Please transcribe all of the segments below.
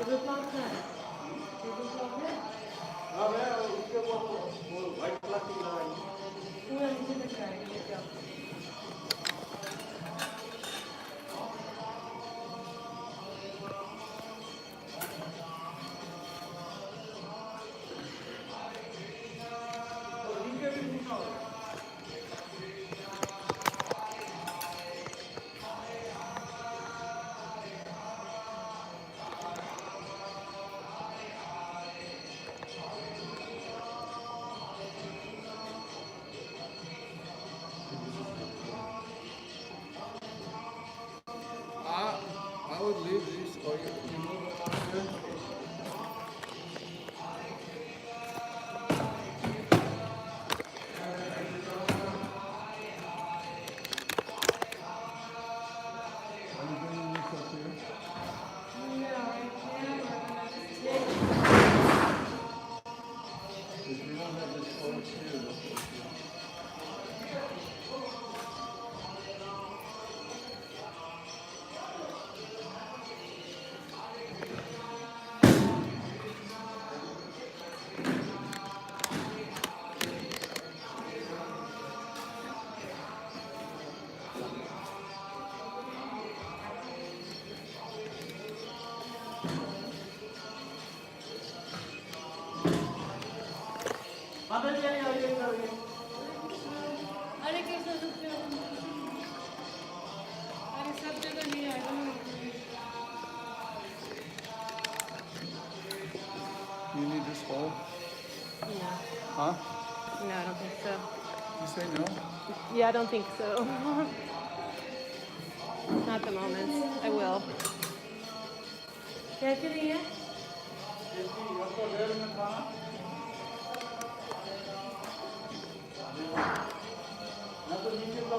Table cloth है table cloth है हाँ मैं उसके वो व्हाइट प्लास्टिक लगाएंगे पूरा नीचे तक जाएगा लेके आओ I would leave this or you move it up here. Are you bringing this up here? No, I can't. Take If we don't have this force here, that's what it is. अरे कैसे रुकते हो अरे सब जगह नहीं आएगा ना You need this hole? No, Huh? no, I don't think so. You say no? Yeah, I don't think so. Not at the moment. I will. कैसे नहीं है आपको रेल में खाना ना तो नीचे का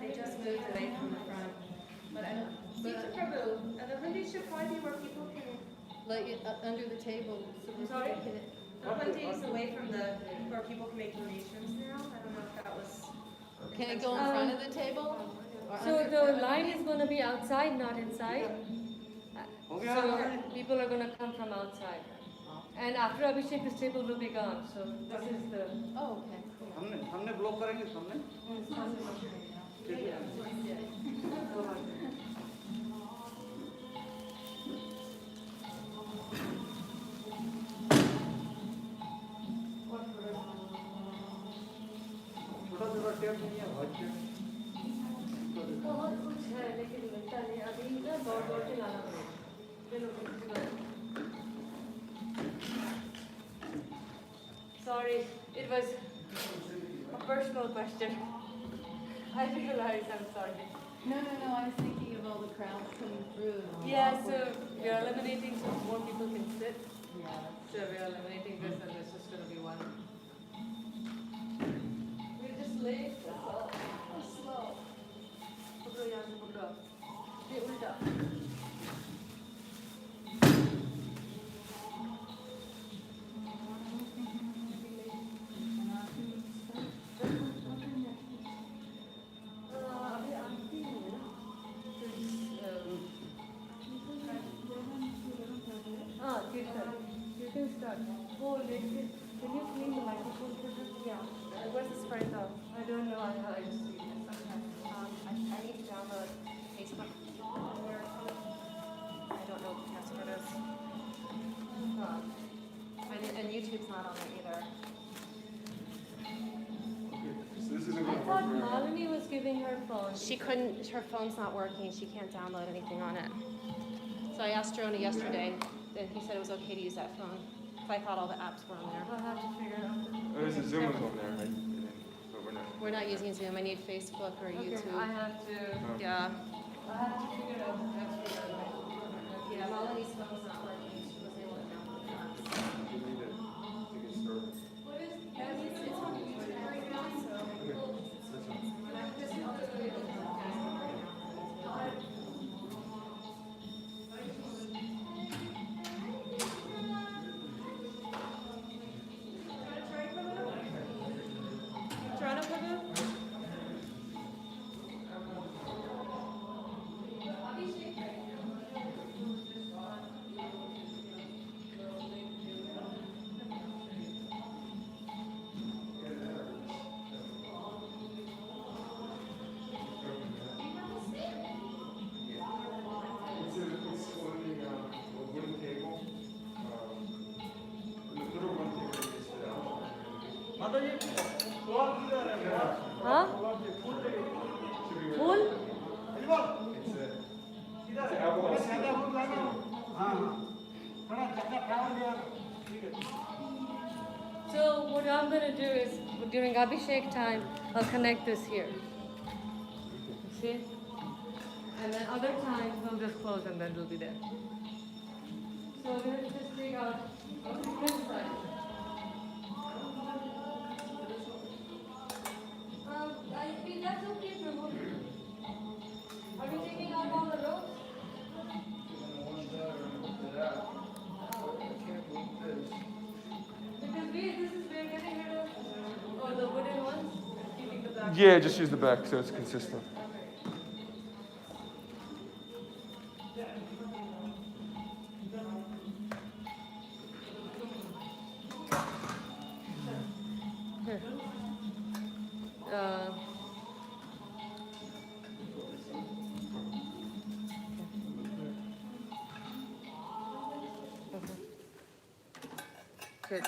They just moved away from the front. But I don't. The hoodies should probably be where people can. Like under the table. So we Sorry? can hit it. The hoodies away from where people can make donations now. I don't know if that was. Can it go in front of the table? Or So under- the line is going to be outside, not inside. So people are going to come from outside. And after Abhishek, this table will be gone. So this is the. Oh, okay. हमने block करेंगे सामने छोटा छोटा tape नहीं है white tape बहुत कुछ है लेकिन मिलता नहीं अभी ना दौड़ के लाना पड़ेगा Sorry, it was a personal question. I realize, I'm sorry. No, I was thinking of all the crowds coming through. And all Yeah, the so awkward- we are eliminating so more people can sit. Yeah. So we are eliminating this and there's just going to be one. We're just late, that's all. Oh, slow. पकड़ो यहाँ से पकड़ो ये उल्टा अभी आती है ना हाँ कीर्तन start वो लेके can you clean the microphone for her? Yeah. Where's the spray though? I don't know I just see it. I need to download Facebook. I don't know what the password is. And YouTube's not on there either. So this isn't I going to thought work. Malini was giving her phone. She couldn't, her phone's not working, she can't download anything on it. So I asked Jerona yesterday, and he said it was okay to use that phone. If I thought all the apps were on there. I'll have to figure it out. There's a Zoom is on there, right? But we're not. We're not using Zoom. I need Facebook or Okay, YouTube. I have to. Yeah. I have to figure it out. Yeah, Melanie's phone's not working. She wasn't able to download the apps. We need to get started. It's on YouTube right now, so. Toronto, Pablo? It's floating a wooden table. The little wooden table that gets fit out. Huh? Should be Full? It's an apple. So what I'm gonna do is during Abhishek time, I'll connect this here. See? And then other times we'll just close and then we'll be there. So we'll just take out this side. That's okay, Prabhu. Are you taking out all the ropes? Because we're getting rid of the wooden ones, keeping the back. Yeah, just use the back so it's consistent. Here. Uh, Good.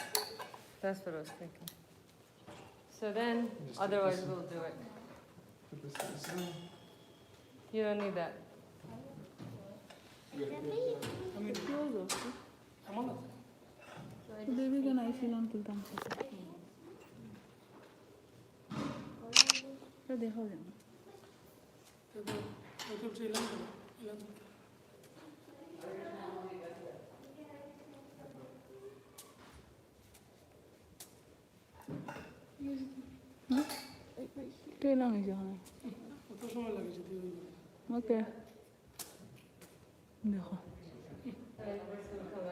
That's what I was thinking. So then, Just put otherwise this in. we'll do it. Put this to the side. You don't need that. বেবিকে নাইছিলাম তুলতাম দেখো যেন ট্রেলাম হয়েছে ওকে দেখো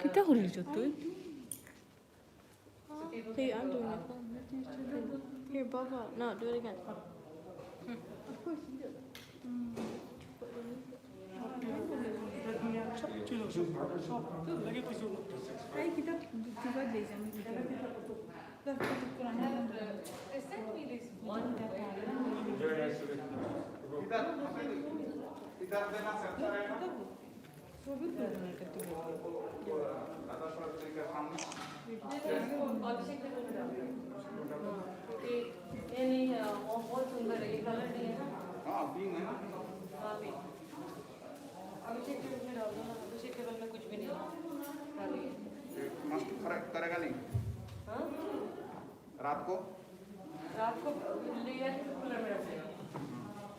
কিতা করিস তুই See, I'm doing it. Here, Baba. No, do it again. এই কিতাব দিবা দেই আমি They sent me this one that Very nice to meet you. अभिषेक ने बोला कि ये नहीं है वो बहुत सुंदर है ये कलर नहीं है ना हाँ बीइंग है ना हाँ भी अभिषेक के रूप में डाल दो ना अभिषेक के रूप में कुछ भी नहीं है खाली है। मस्त करेगा नहीं हाँ रात को लेयर कूलर में रखेगा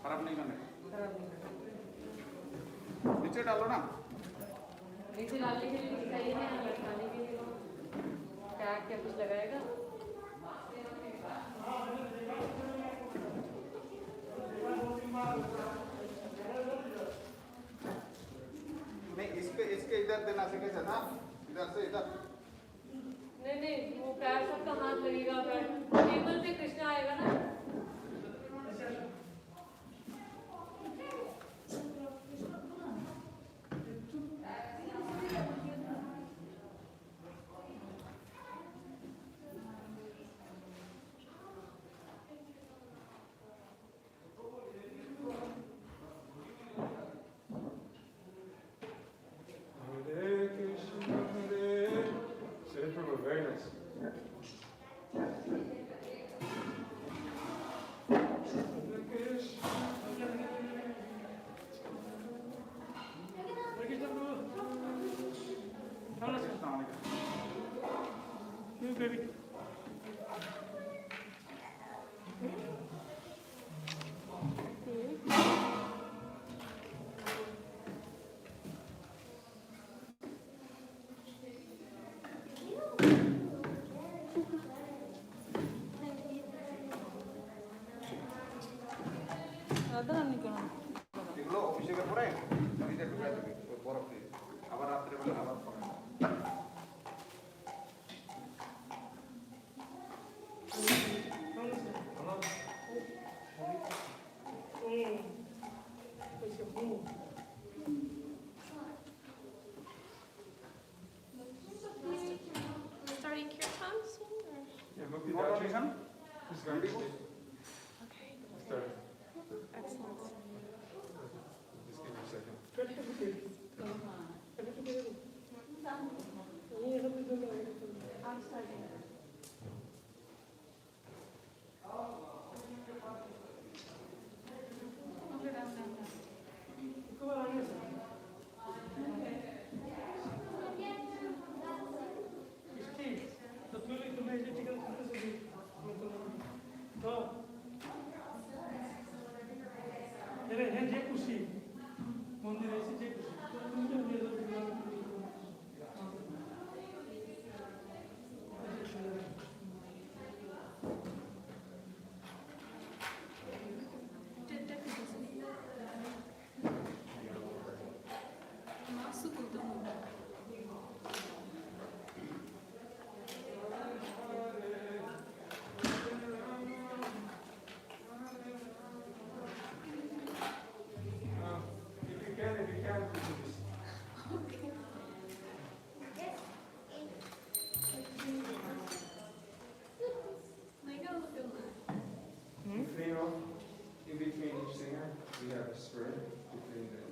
खराब नहीं करने खराब नहीं करेगा। नीचे डालो ना नीचे डालने के लिए सही है लटकाने के लिए टैग क्या कुछ लगाएगा नहीं इसके इधर देना सीखे था इधर से इधर नहीं वो पैर सबका हाथ लगेगा पैर टेबल पे कृष्णा आएगा ना Hare Krishna, Hare. Say it from a very nice. এগুলো অভিষেকের পরে ফ্রিজে ঢুকাই দিবি ওই বরফ দিয়ে আবার রাত্রেবেলা আবার পরে Starting kirtan soon? Or? Yeah, look You want at permission? He's going to Okay. start. Excellent. Just give me a second. I'm starting. যে খুশি মন্দিরে এসে যে খুশি If you can, please. You clean off in between each singer. We have a spray to clean the.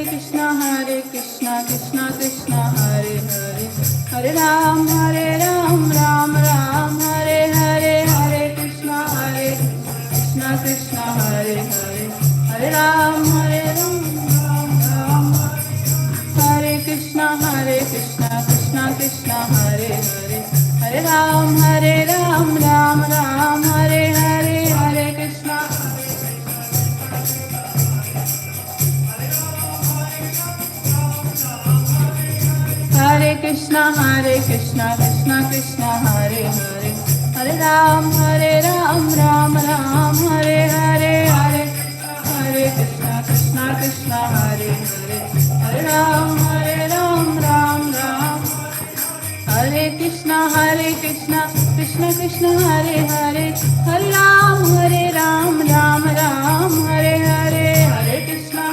Krishna Krishna Krishna Hare Hare Hare Ram Ram Ram Hare Hare Hare Krishna Krishna Hare Hare Hare Ram Ram Ram Hare Krishna Krishna Krishna Hare Hare Hare Ram Ram Ram Hare Hare Hare Krishna Krishna Krishna Krishna Hare Hare Hare Ram Ram Ram Hare Hare Hare Krishna Krishna Hare Hare Hare Ram Ram Ram Hare Krishna Krishna Krishna Hare Hare Hare Ram Ram Ram Hare Hare Hare Krishna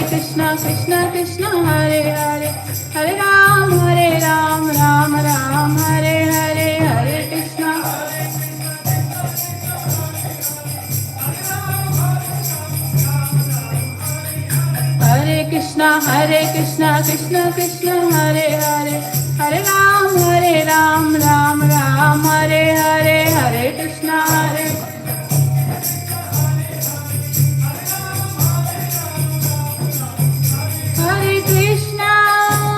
Krishna Krishna Krishna Hare Hare Hare Ram Ram Ram Hare Hare Hare Krishna Krishna Krishna Krishna Hare Hare Hare Ram Ram Ram Hare Hare Hare Krishna Hare Krishna Krishna Krishna Hare Hare Hare Rama Rama Rama Hare Hare Krishna Hare Hare Hare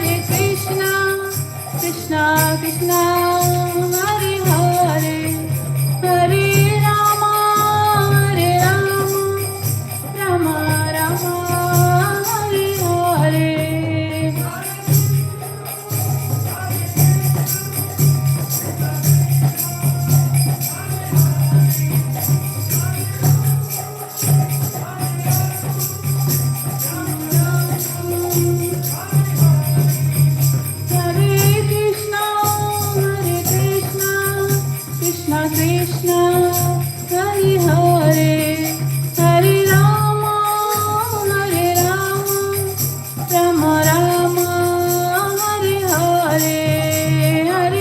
Rama Rama Rama Hare Hare Hare Hare Krishna Krishna Krishna Hare Hare Hare Rama Rama Rama Hare Hare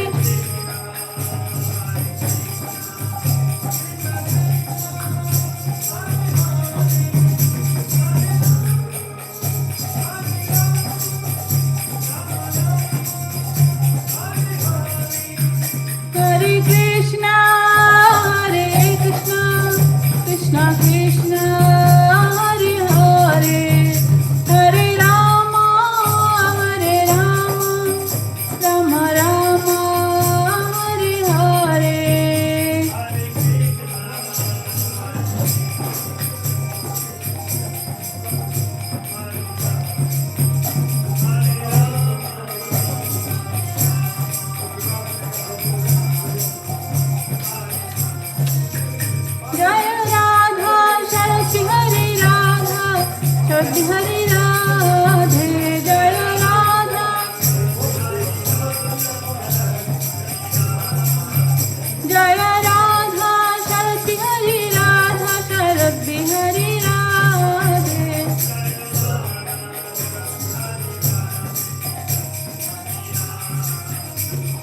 Jaya Radha Sharati Hare Radha Sharati Hare Radhe Jaya Radha Jaya Radha Sharati Hare Radha Sharati Hare Radhe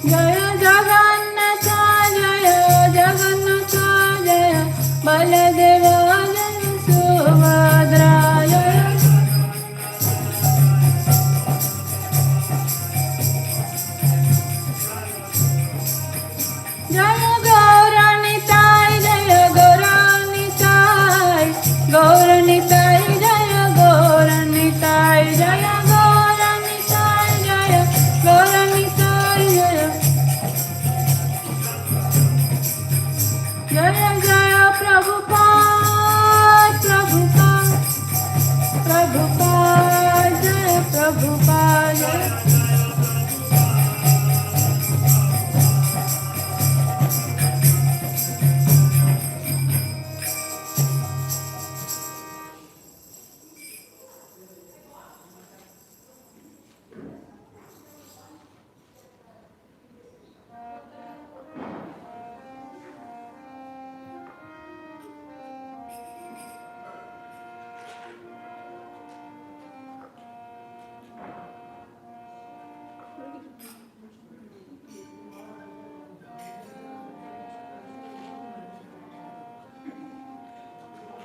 Jaya Jagannatha Jaya Jagannatha Jaya Baladeva Jaya Subhadra Jaya Jaya Gauranitai Jaya Gauranitai Gauranitai Jaya Gauranitai Jaya Gauranitai Jaya Gauranitai Jaya Jaya Jaya Prabhupada Prabhupada Prabhupada Jaya Prabhupada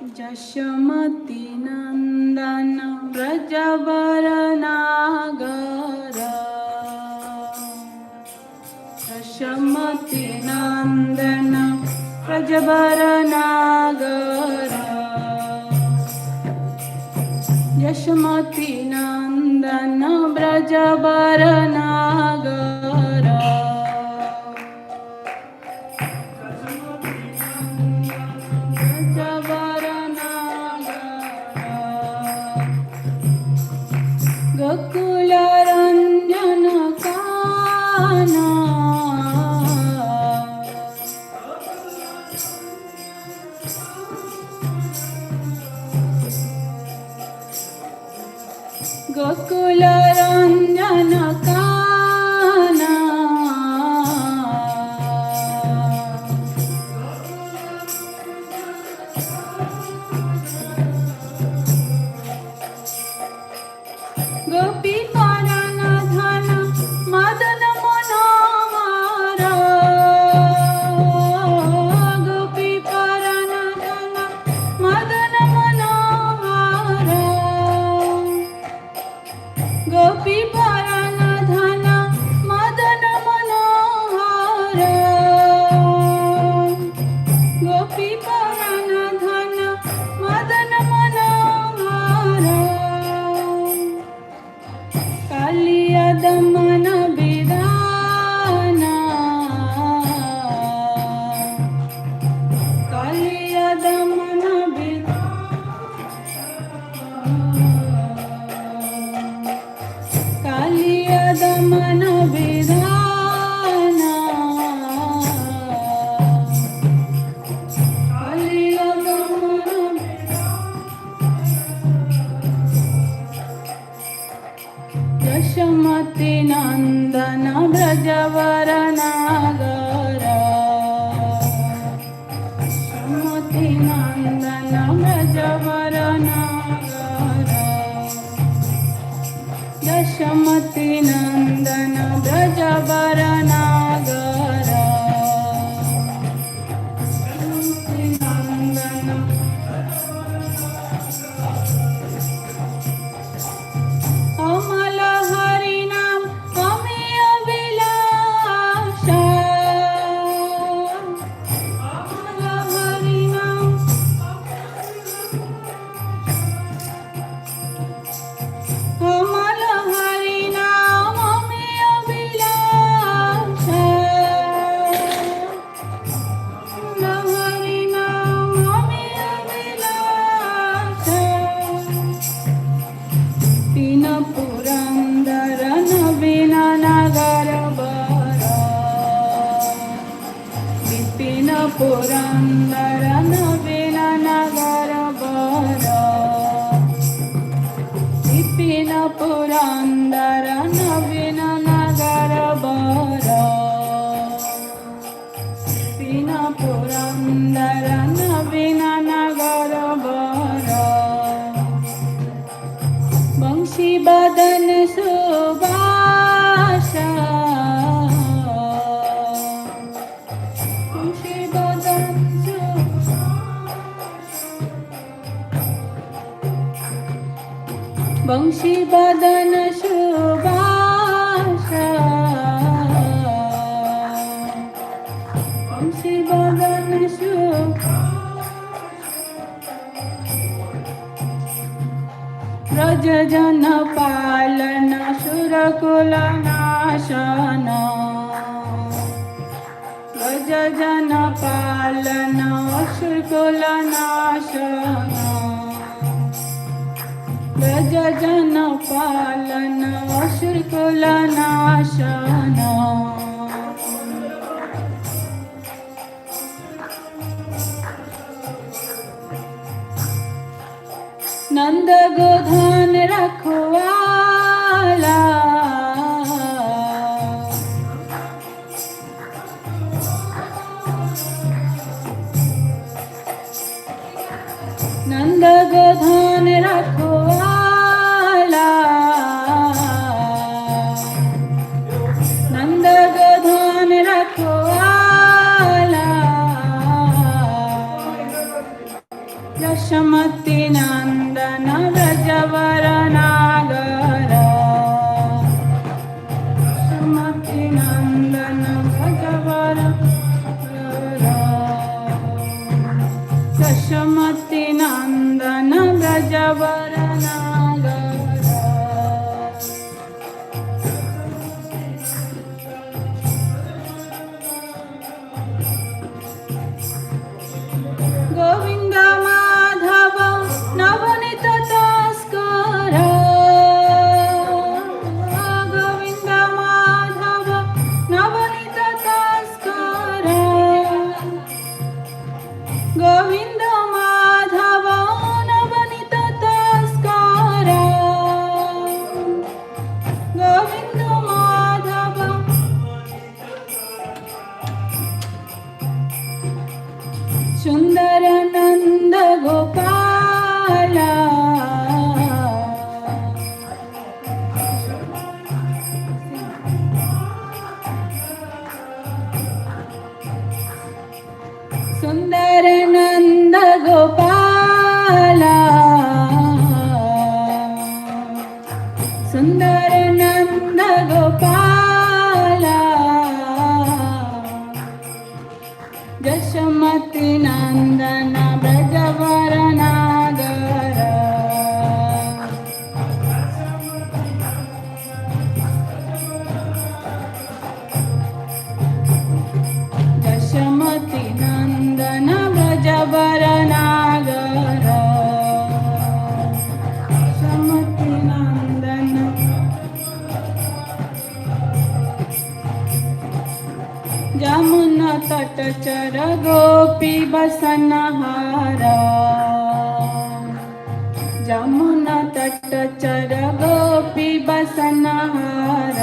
यशमती नंदन व्रजवर नागर यशमती नंदन व्रजवर नागर यशमती नंदन व्रजवर नागर गोकुल रंजन काना गोकुल रंजन काना गोपी पालन धन मदन मनोहर गोपी पालन धन मदन मनोहर गोपी पालन धन मदन मनोहर गोपी पालन धन मदन मनोहर कालिया दमन विदाना कालिया दमन कालिया दमन विदाना कालिया दमन यशमती नंदन व्रजवर नागर यशमती नंदन व्रजवर नागर यशमती नंदन व्रजवर नागर यशमती नंदन अमल हरि नाम अमेय विलासा अमल हरि नाम अमल हरि नाम अमेय विलासा अमल हरि नाम अमेय विलासा पिन पुरंदर नवीन नगर बर विपिन पुरंदर नवीन नगर बर विपिन पुरंदर नवीन नगर बर विपिन पुरंदर नवीन नगर बर बंशी बदन सुबासा बंशी बदन बंशी बदन सुबासा बंशी बदन व्रज जन पालन सुरकुल नाशन व्रज जन पालन सुरकुल नाशन व्रज जन पालन सुरकुल नाशन नंद गोधन रखवाला नंद गोधन रखवाला नंद गोधन रखवाला यशम दशमतिनन्दन व्रजवर नागर दशमतिनन्दन व्रजवर दशमतिनन्दन व्रजवर नागर गोविन्द माधव नवनीत तस्कर गोविन्द माधव नवनीत तस्कर गोविन्द माधव नवनीत तस्कर गोविन्द माधव सुन्दर नन्द गोपाल सुन्दर नन्द गोपाल सुन्दर नन्द गोपाल दशमतिनन्दन व्रजवर नागर दशमतिनन्दन व्रजवर नागर दशमतिनन्दन जमुना तट चर गोपी बसनहार जमुना तट चर गोपी बसनहार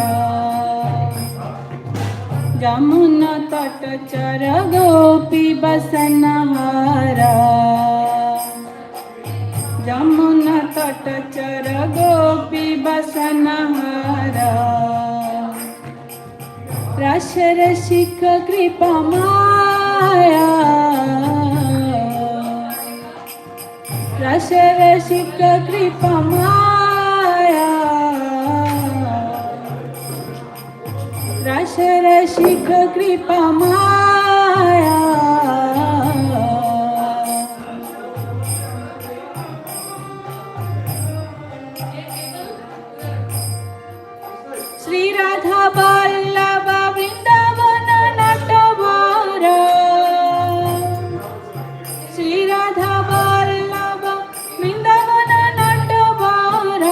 जमुना तट चर गोपी बसनहार जमुना तट चर गोपी बसनहार रस रसिक कृपा माया रस रसिक कृपा माया रस रसिक कृपा माया श्री राधा वल्लभ वृंदावन नटवर श्री राधा वल्लभ वृंदावन नटवर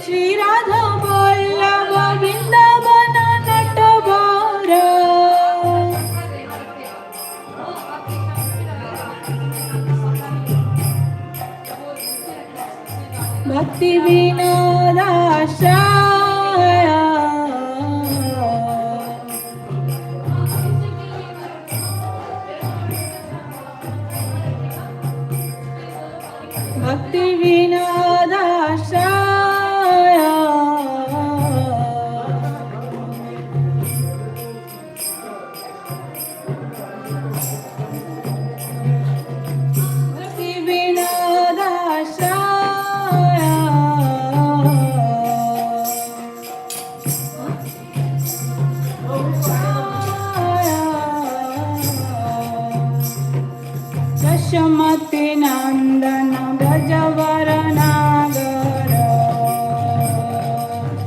श्री राधा वल्लभ वृंदावन नटवर भक्ति विनोदाश्रय भक्ति विनोदाश्रय भक्ति विनोदाश्रय दशमतिनन्दन व्रजवर नागर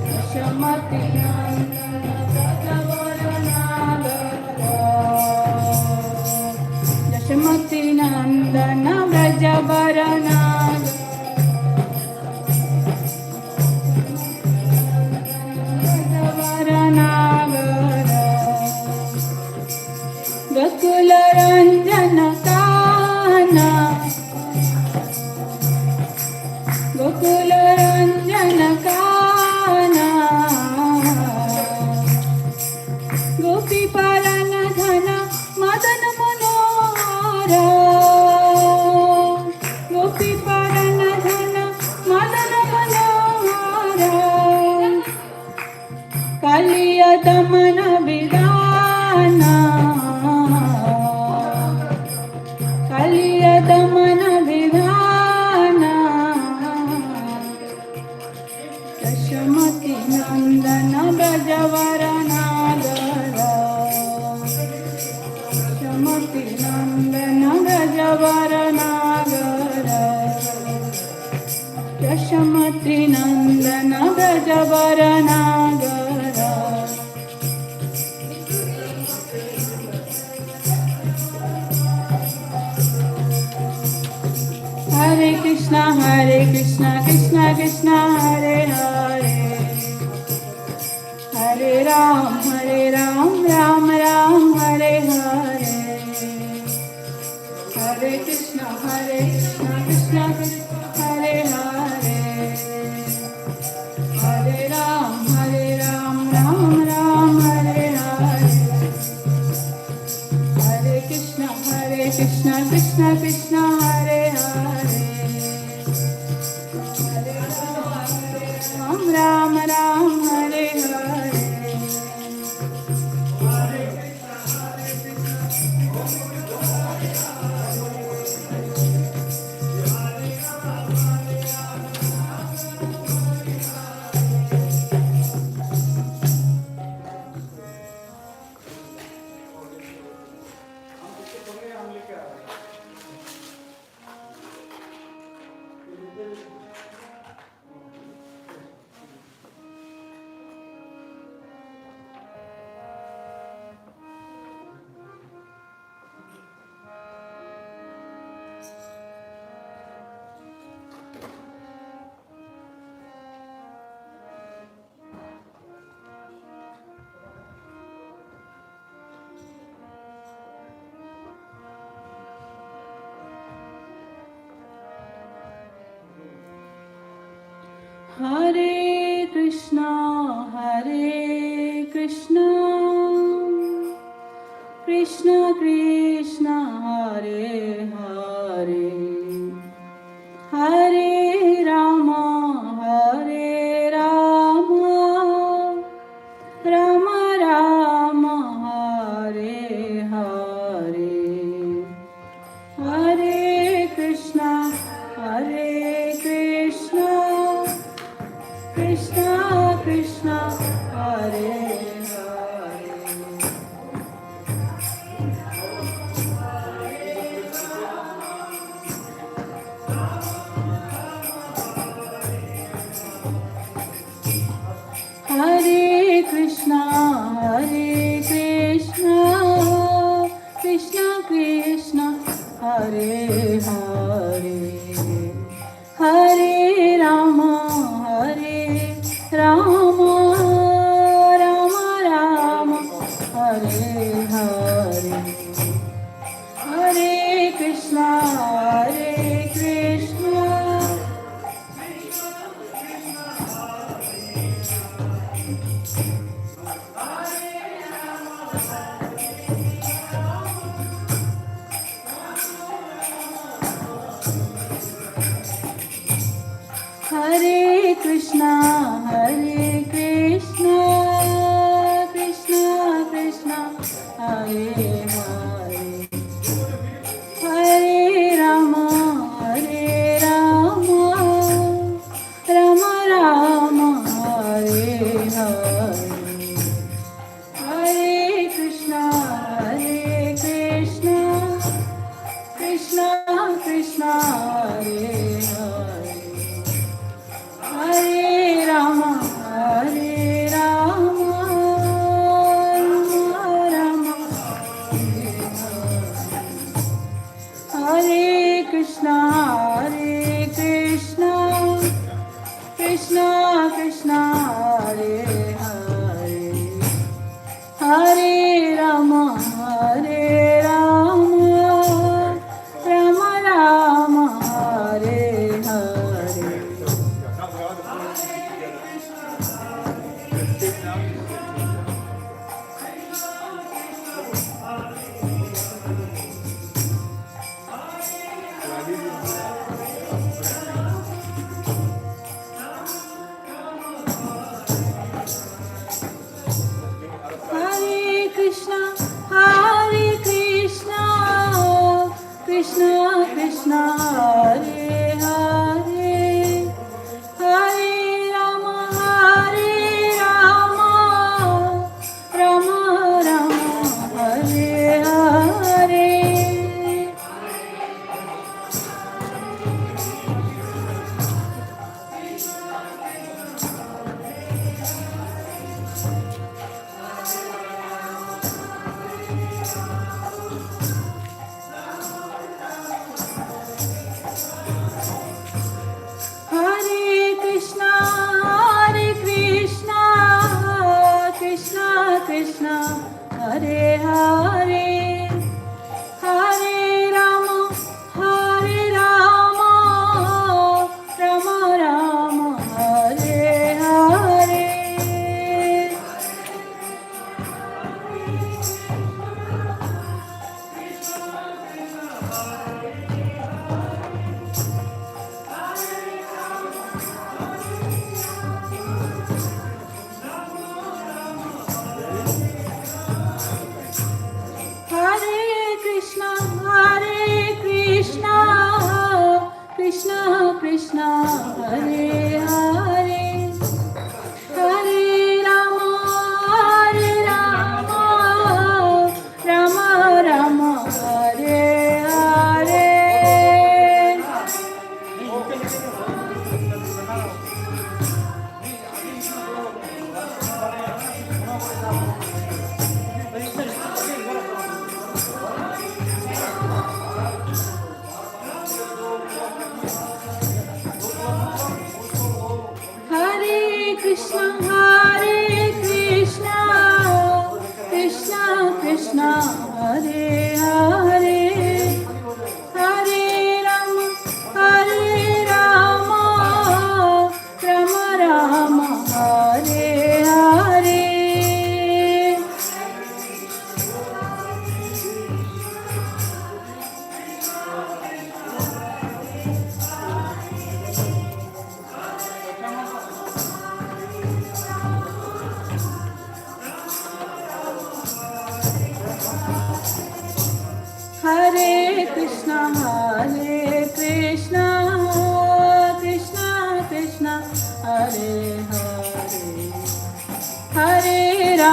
दशमतिनन्दन व्रजवर नागर दशमतिनन्दन व्रजवर नागर व्रजवर नागर गोकुल रंजन काना गोकुल रंजन काना गोपी पालन धन मदन मनोहर गोपी त्रिनन्दन गजवरनागर हरे Krishna Krishna Krishna Hare Hare Hare Ram Ram Ram Hare Hare Hare Krishna Krishna Krishna Hare Hare Hare Ram Ram Ram Hare Hare Hare Krishna Krishna Krishna Hare Hare Hare Ram Ram Hare Hare Hare Krishna, Krishna Krishna, Hare Hare, Hare Rama, Rama Rama, Hare Hare, Hare Krishna, Krishna Krishna, Hare Hare. Hare Krishna, Krishna Krishna, Hare Hare, Hare Rama, Rama Rama, Hare Hare, Hare Krishna, Hare Krishna, Krishna Krishna, Hare Hare, Hare Rama, Rama Rama, Hare Hare, Hare Krishna, Krishna Krishna, Hare Hare, Hare Rama, Rama Rama, Hare Krishna, Krishna Krishna, Hare Hare, Hare Rama, Rama Rama, Hare Hare. Hare Krishna, Krishna Krishna, Hare Hare, Hare Rama, Rama Rama, Hare Hare.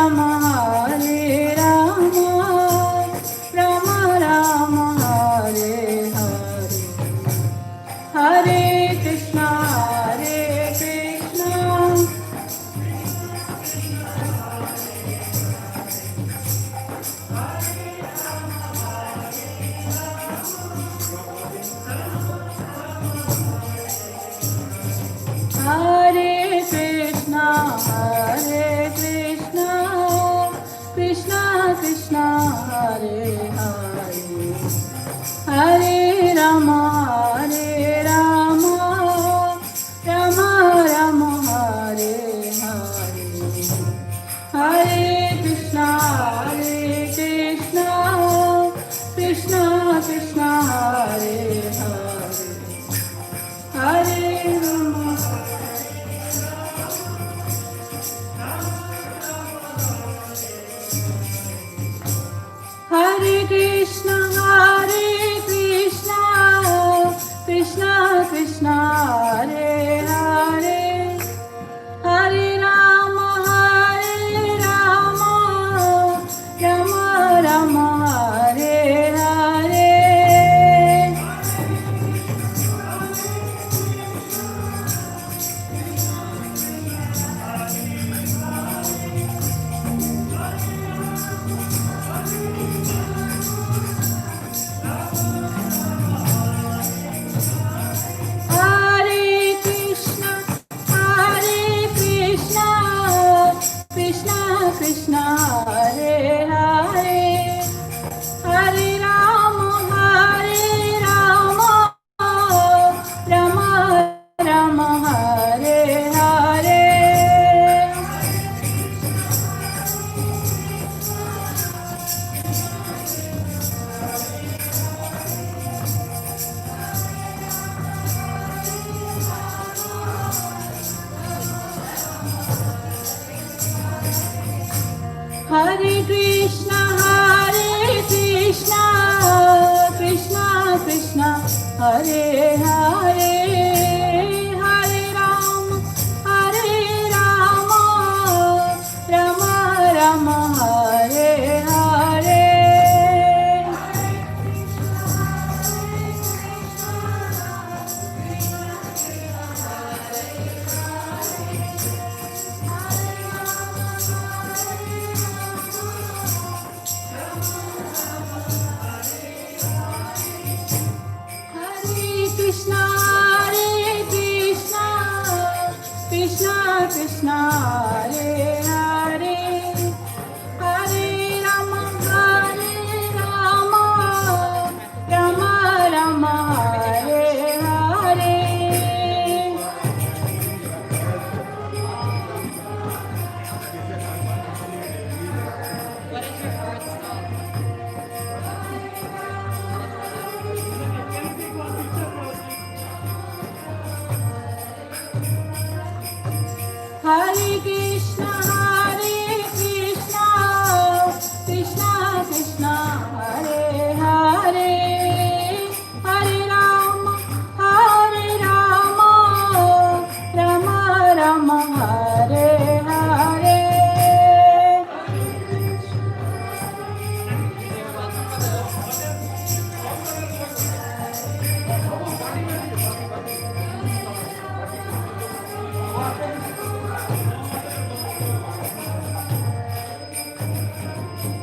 Rama, Hare Rama, Rama Rama, Hare Hare, Hare Krishna, Hare Krishna, Hare Krishna, Hare Krishna, Krishna Krishna, Hare Hare, Hare Rama, Hare Rama, Rama Rama, Hare Hare, Hare Krishna, Hare Krishna, Krishna Krishna, Hare Hare, Hare Rama. Hare Krishna, Hare Krishna, Krishna Krishna, Hare Hare, Hare Rama, Hare Rama, Rama Rama, Hare Hare. Hare Krishna, Hare Krishna, Krishna Krishna, Hare Hare, Hare Rama, Hare Rama, Rama Rama, Hare Hare. Hare Krishna, Hare Krishna, Krishna Krishna, Hare Hare, Hare Rama, Hare Rama, Rama Rama, Hare Hare. Hare Krishna, Hare Krishna, Krishna Krishna, Hare Hare, Hare Rama, Hare Rama, Rama Rama, Hare Hare. What is your horoscope? Hare Krishna, Hare Krishna, Krishna Krishna, Hare Hare, Hare Rama, Hare Rama, Rama Rama, Hare Hare.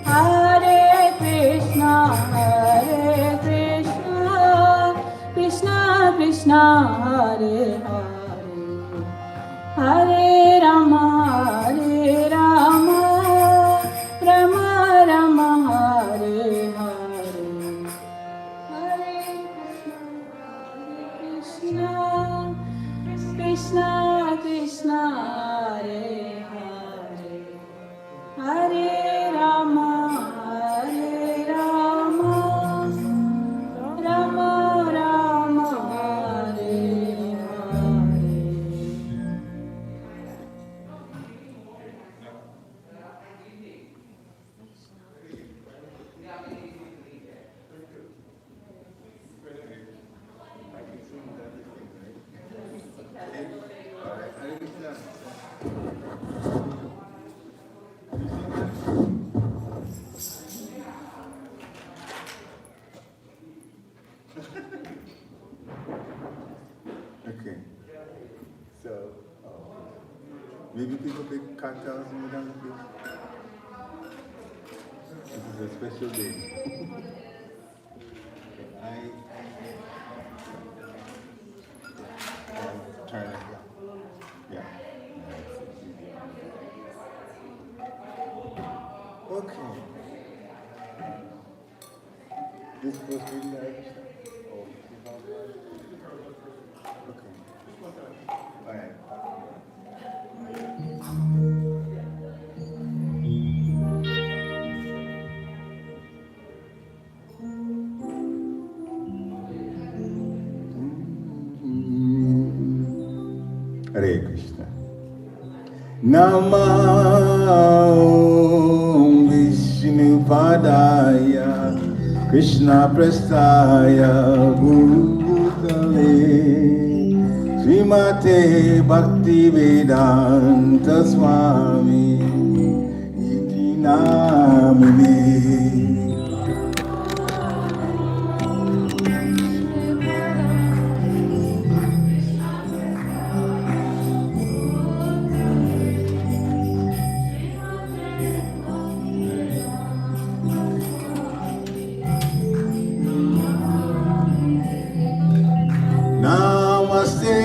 Hare Krishna, Hare Krishna, Krishna Krishna, Hare Hare, Hare Rama, Hare Rama, Rama Rama, Hare Hare, Hare Krishna, Krishna Krishna, Hare Hare, Hare Rama, Hare Rama, Rama Rama, Hare Hare Krishna. Maybe people pick cocktails and down the field. This is a special day. I'm trying to, yeah. Okay. This supposed to be like, oh, okay. All right. Hare Krishna. Namah Vishnu Padaya Krishna Prastaya Bhutale Srimate Bhakti Vedanta Swami Iti Namine. Namaste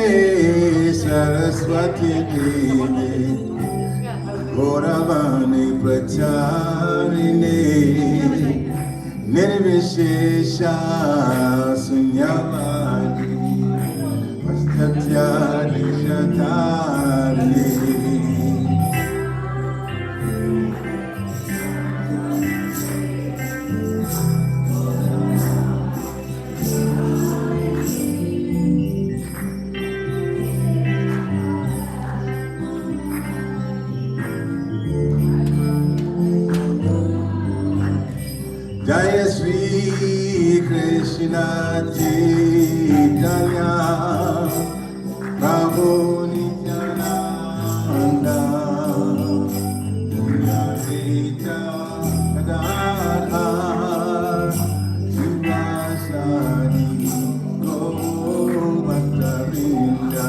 Saraswati Devi Gauravani Pracharine Nirvishesha Sunyavadi Vastatya Nishatarine. Jaya Sri Krishna Chaitanya Prabhu Nityananda Advaita Gadadhar Sivasadi Gaur-Bhakta-Vrinda.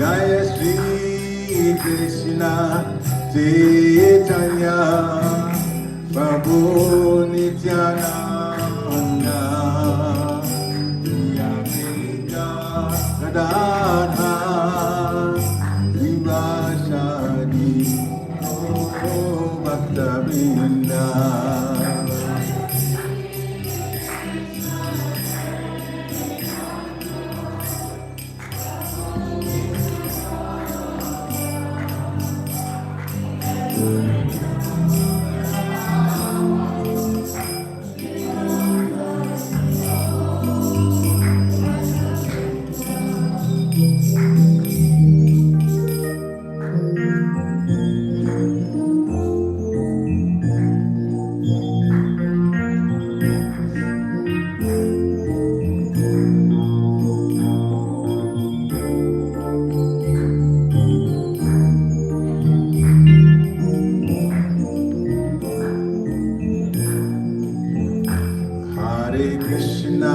Jaya Sri Krishna Chaitanya Prabhu Nityananda Advaita Gadadhar Sivasadi Gaur-Bhakta-Vrinda. Hare Krishna,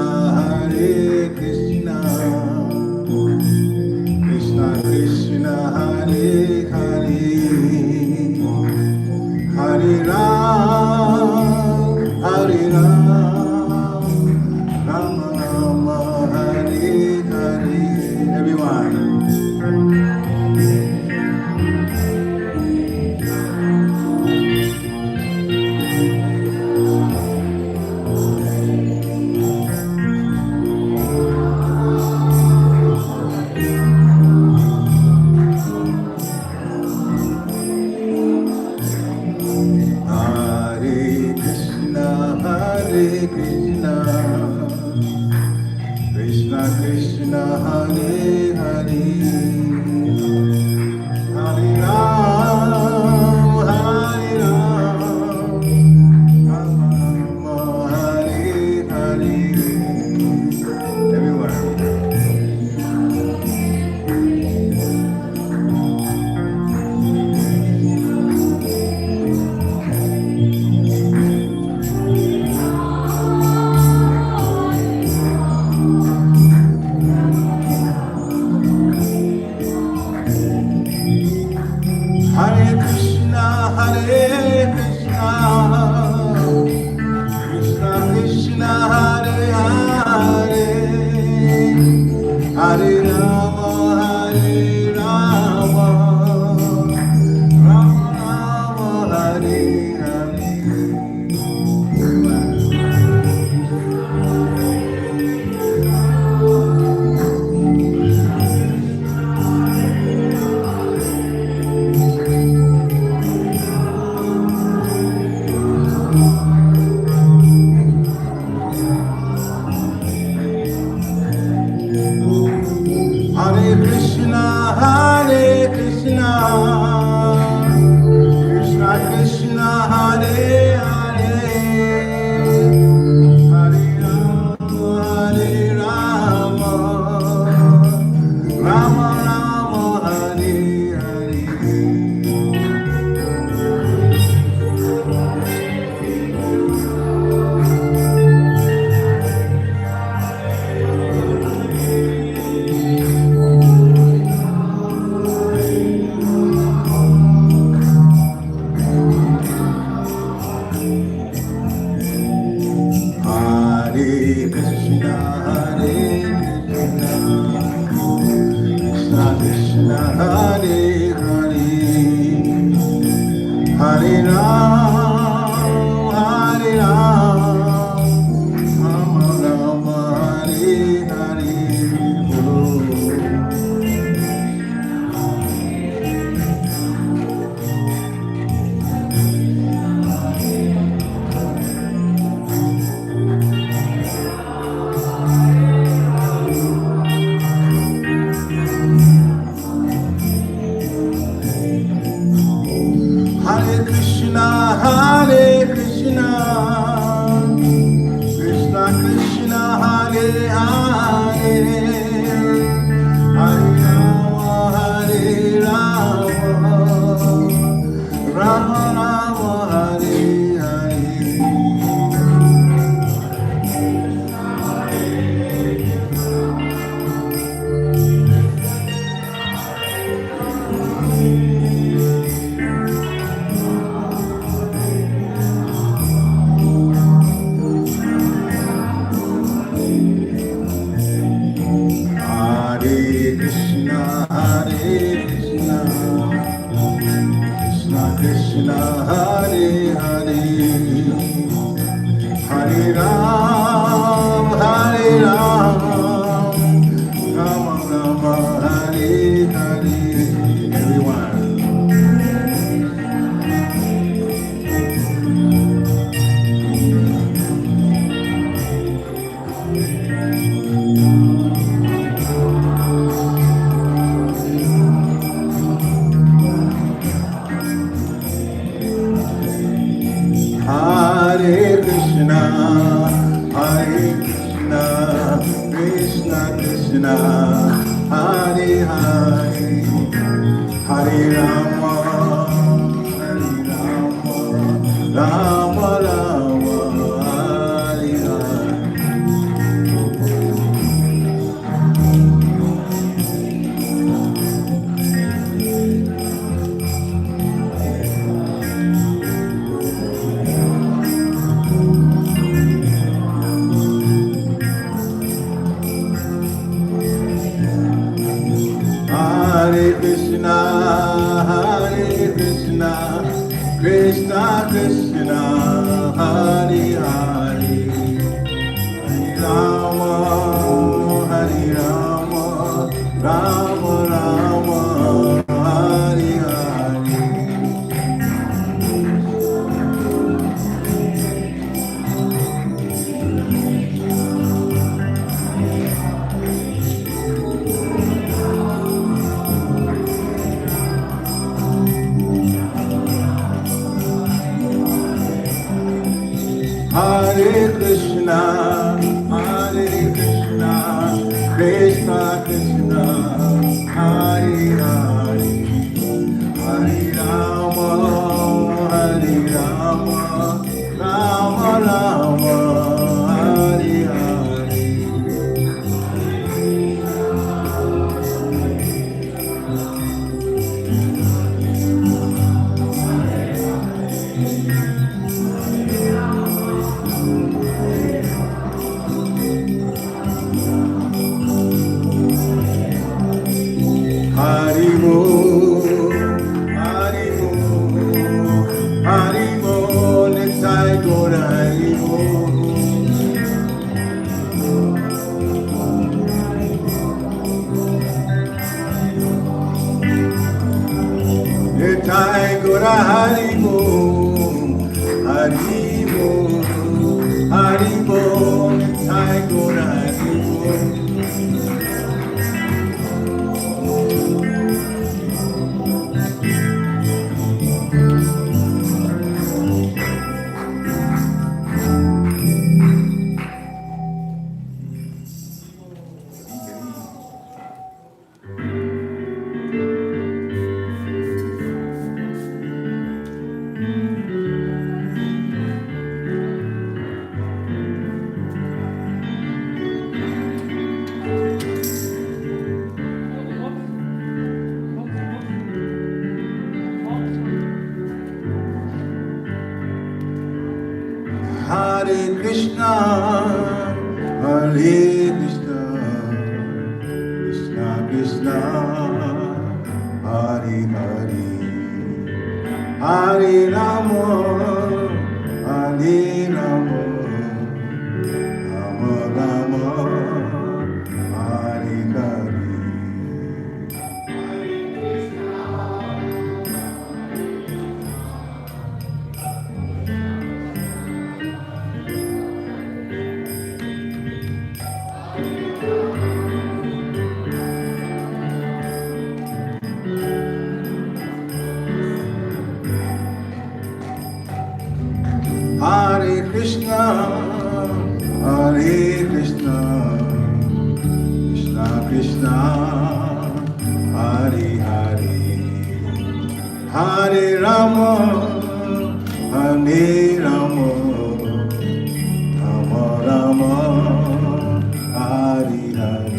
Krishna Krishna, Hare Hare, Hare Ram, Rama Rama, Hare Hare. Everyone. Krishna Krishna, Hare Hare, Hare Ram, Rama Rama, Hare Hare. Hare Rama, Hare Rama, Rama Rama, Hare Hare. Hare Krishna, Hare Krishna, Krishna Krishna, Hare Hare, Hare Rama, Hare Rama, Rama Rama, Hare Hare.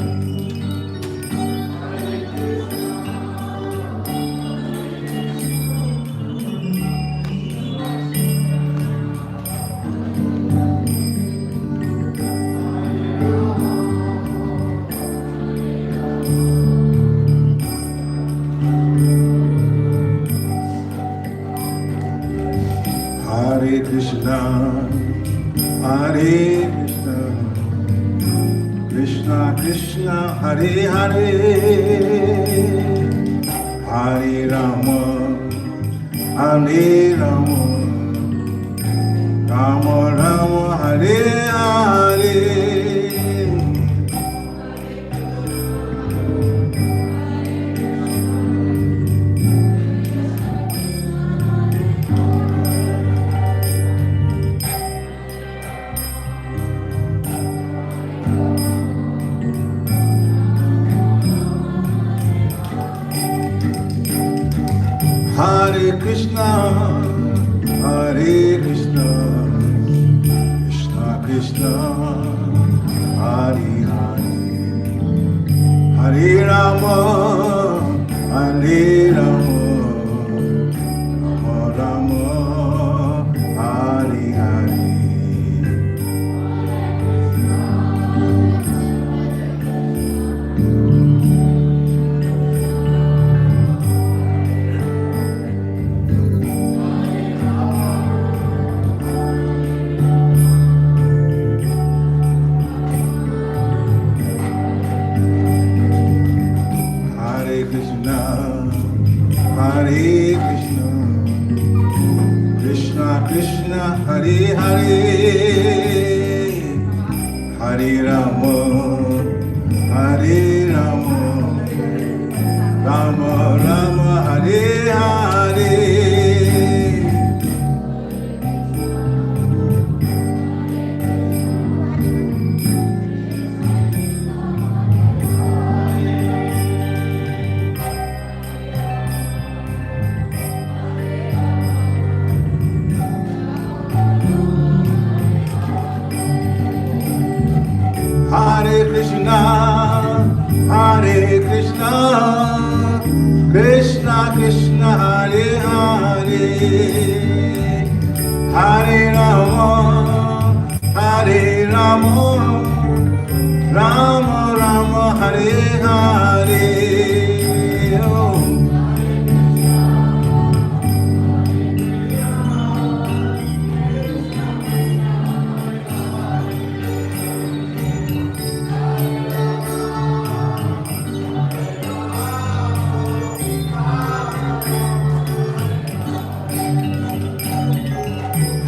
Hare Krishna, Hare Krishna, Krishna Krishna, Hare Hare, Hare Rama, Hare Rama, Rama Rama, Hare Hare. Hare Krishna, Hare Krishna, Krishna Krishna, Hare Hare, Hare Rama, Hare Rama, Rama Rama, Hare Hare. Hare Krishna, Hare Krishna, Krishna Krishna, Hare Hare, Hare Rama, Hare Rama, Rama Rama, Hare Hare. Hare Krishna, Hare Krishna, Krishna Krishna, Hare Hare, Hare Rama, Hare Rama, Rama Rama, Hare Hare. Oh.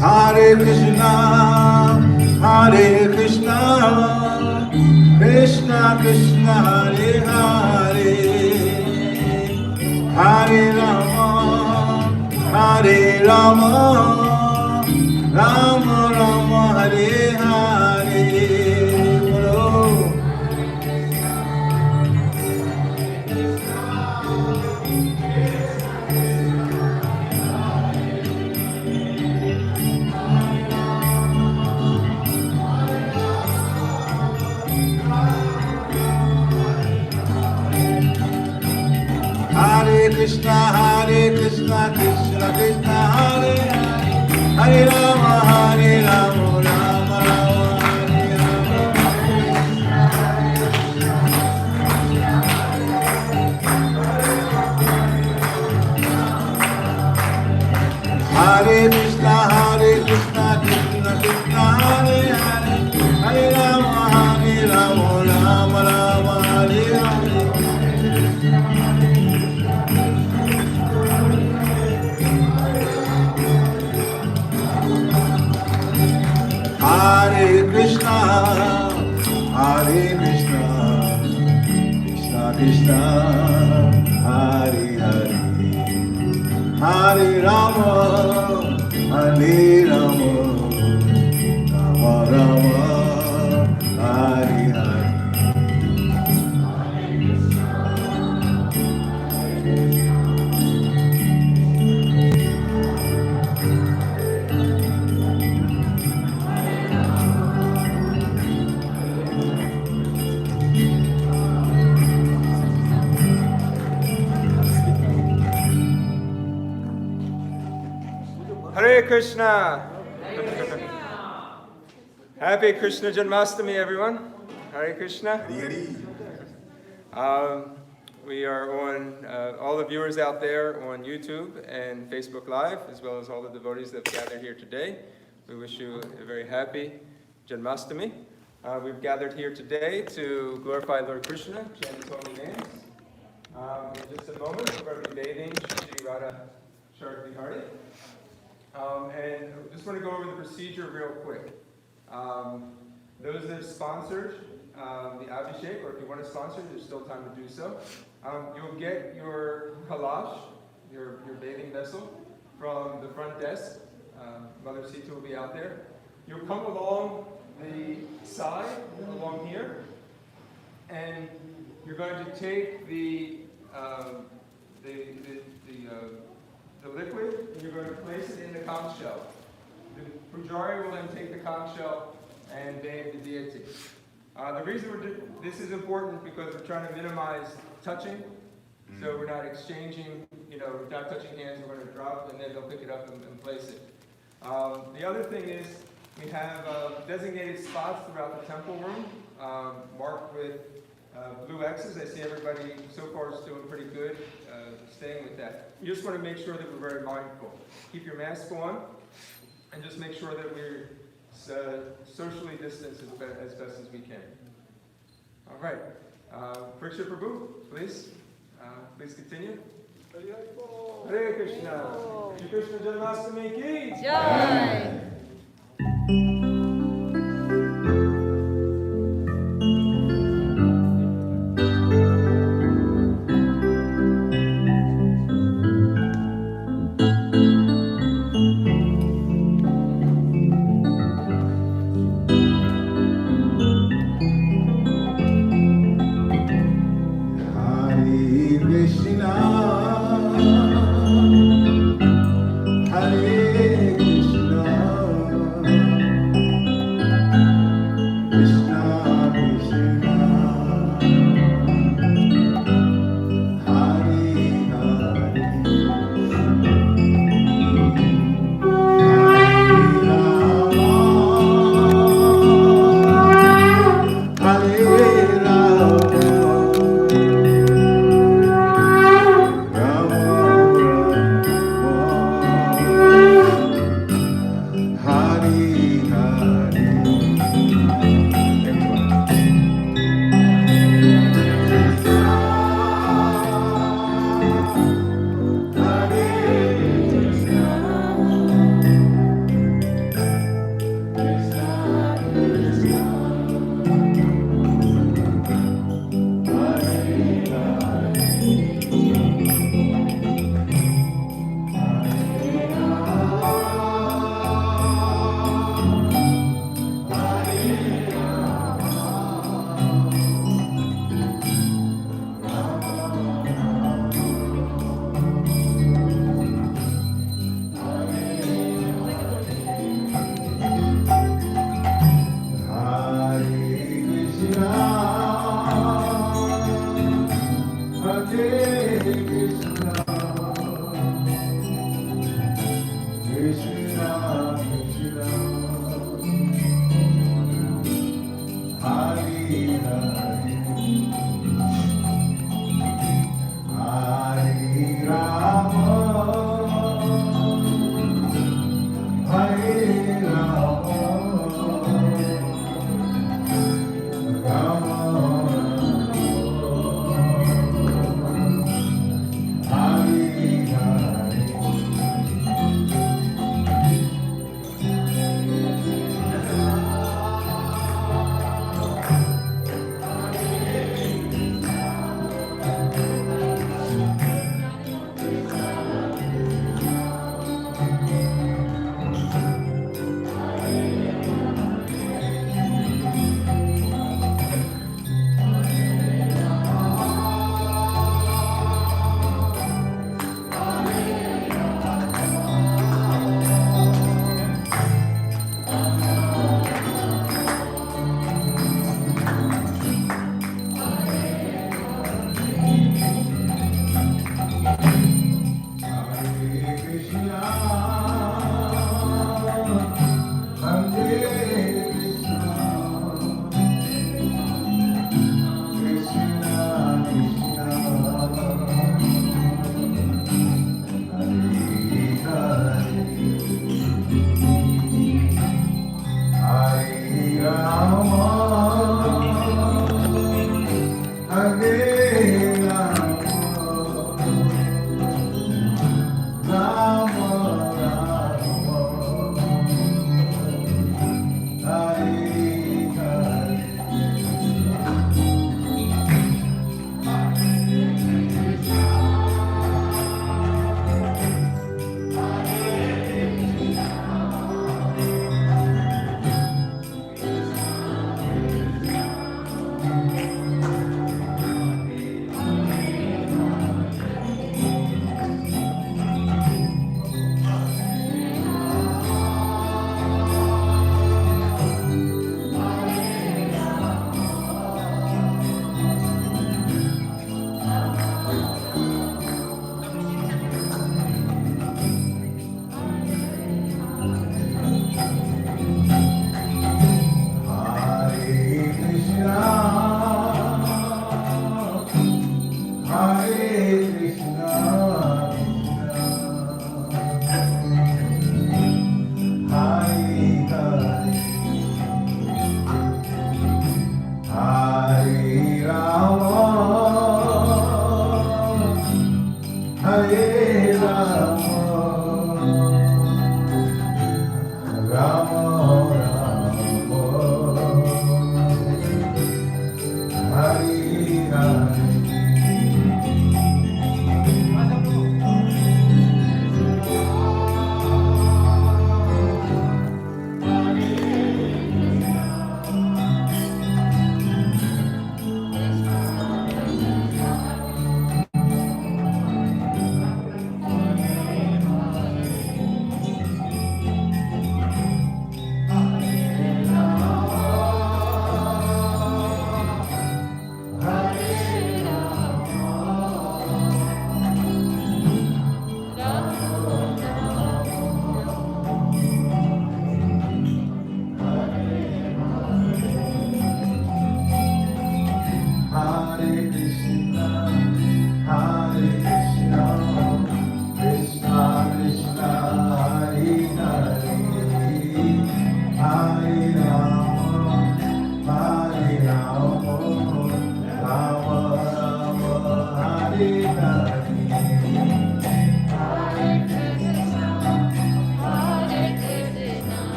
Hare Krishna, Hare Krishna, Krishna Krishna, Hare Hare, Hare Rama, Hare Rama, Rama Rama, Hare Hare. Bolo. Hare Krishna, Krishna Krishna, Hare Hare, Hare Rama, Hare Rama, Rama Rama, Hare Hare. Krishna, Krishna Krishna, Hare Hare, Hare Rama, Rama Rama, Hare Hare. Hare Krishna, Krishna Krishna, Hare Hare, Hare Rama, Rama Rama, Hare Hare. Hare Krishna. Happy Krishna Janmastami, everyone. Hare Krishna. We are on, all the viewers out there on YouTube and Facebook Live, as well as all the devotees that have gathered here today. We wish you a very happy Janmastami. We've gathered here today to glorify Lord Krishna, chant his holy names. In just a moment, we're going to be bathing Shri Radha Sharkvihari. And I just want to go over the procedure real quick. Those that have sponsored the Abhishek, or if you want to sponsor, there's still time to do so. You'll get your kalash, your bathing vessel, from the front desk. Mother Sita will be out there. You'll come along the side, along here, and you're going to take the liquid, and you're going to place it in the conch shell. The pujari will then take the conch shell and bathe the deity. The reason this is important because we're trying to minimize touching, so we're not exchanging, we're not touching hands, we're going to drop, and then they'll pick it up and place it. The other thing is we have designated spots throughout the temple room, marked with blue X's. I see everybody so far is doing pretty good staying with that. You just want to make sure that we're very mindful. Keep your mask on, and just make sure that we're socially distanced as best as we can. All right. Pariksha Prabhu, please. Please continue. Hare Krishna. Shri Krishna Janmastami ki Jai. Hare Krishna,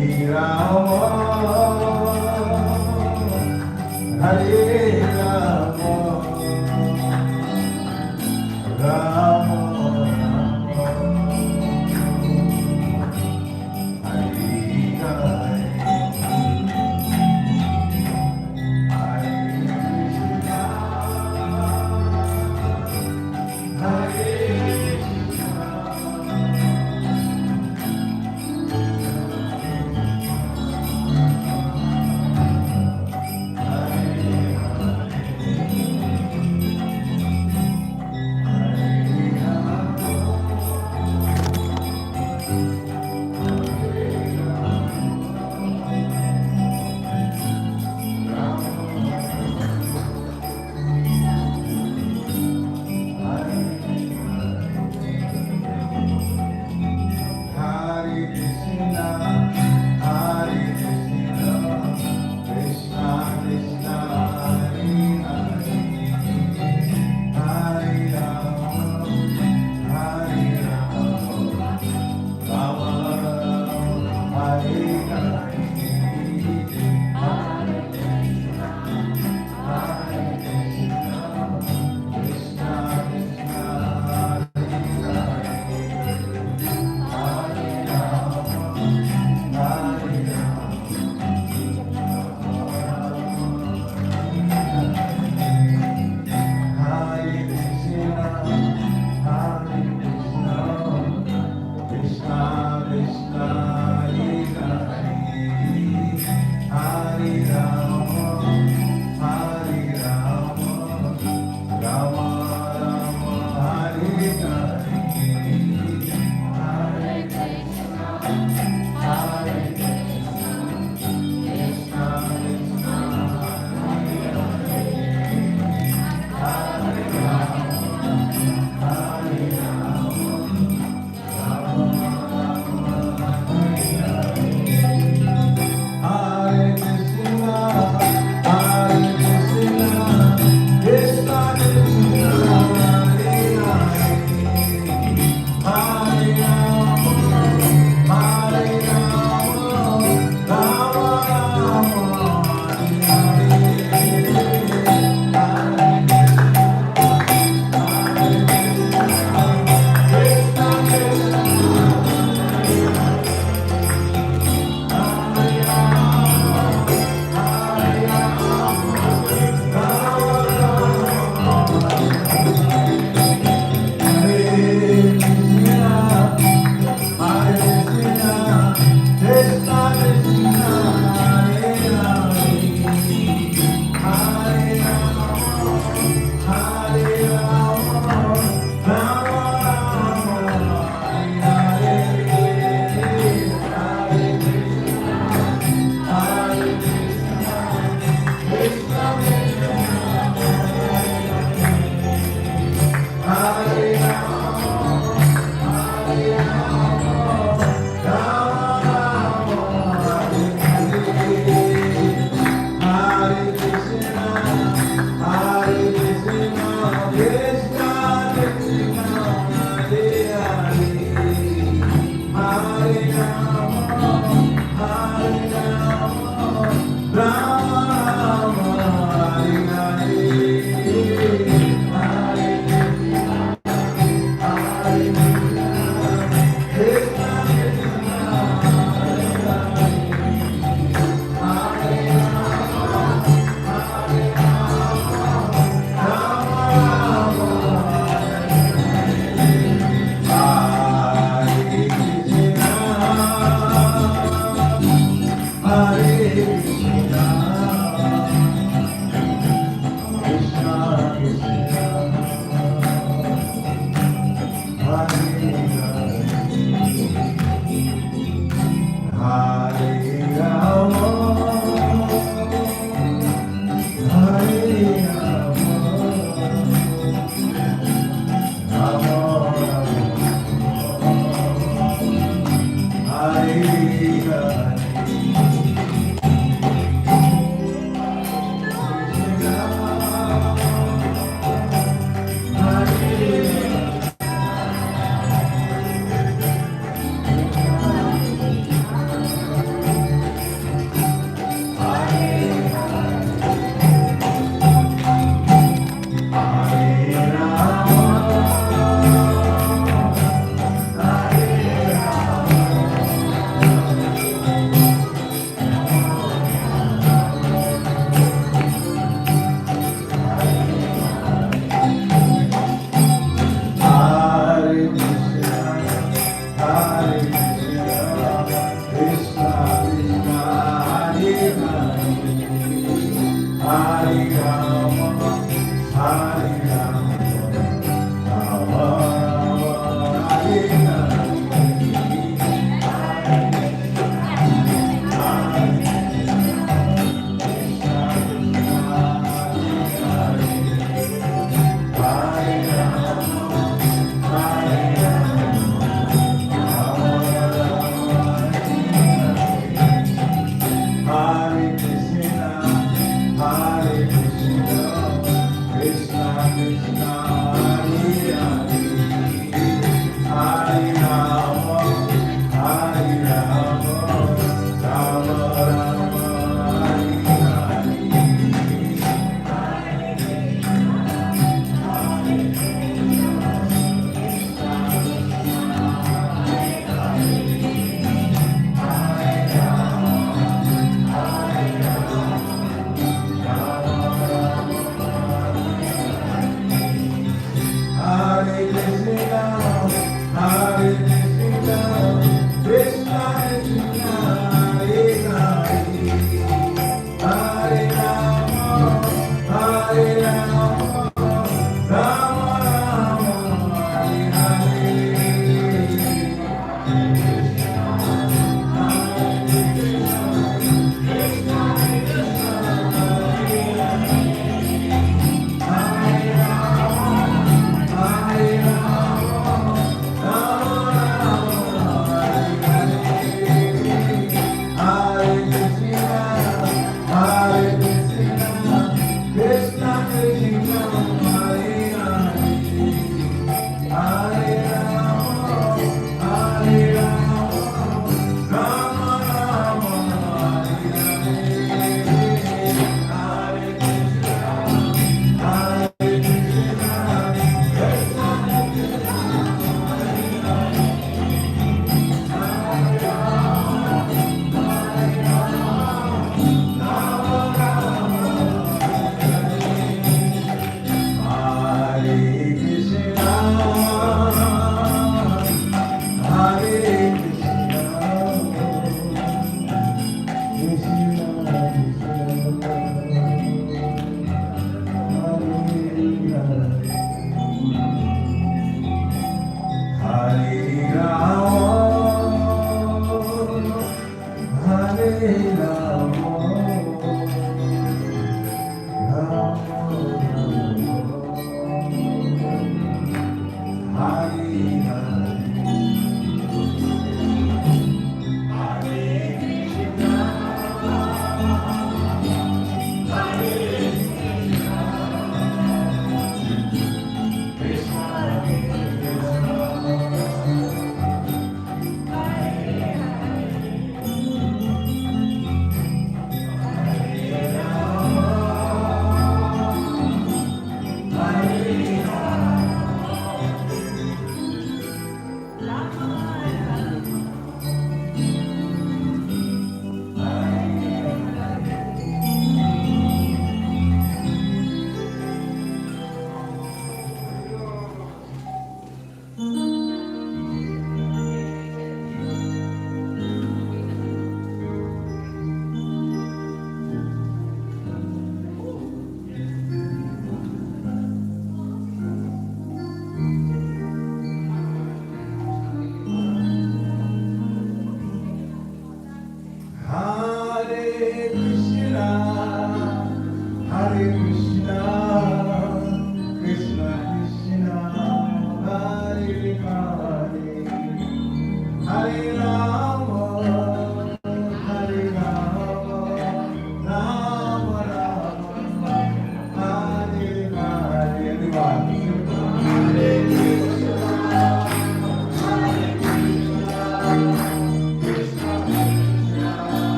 Hare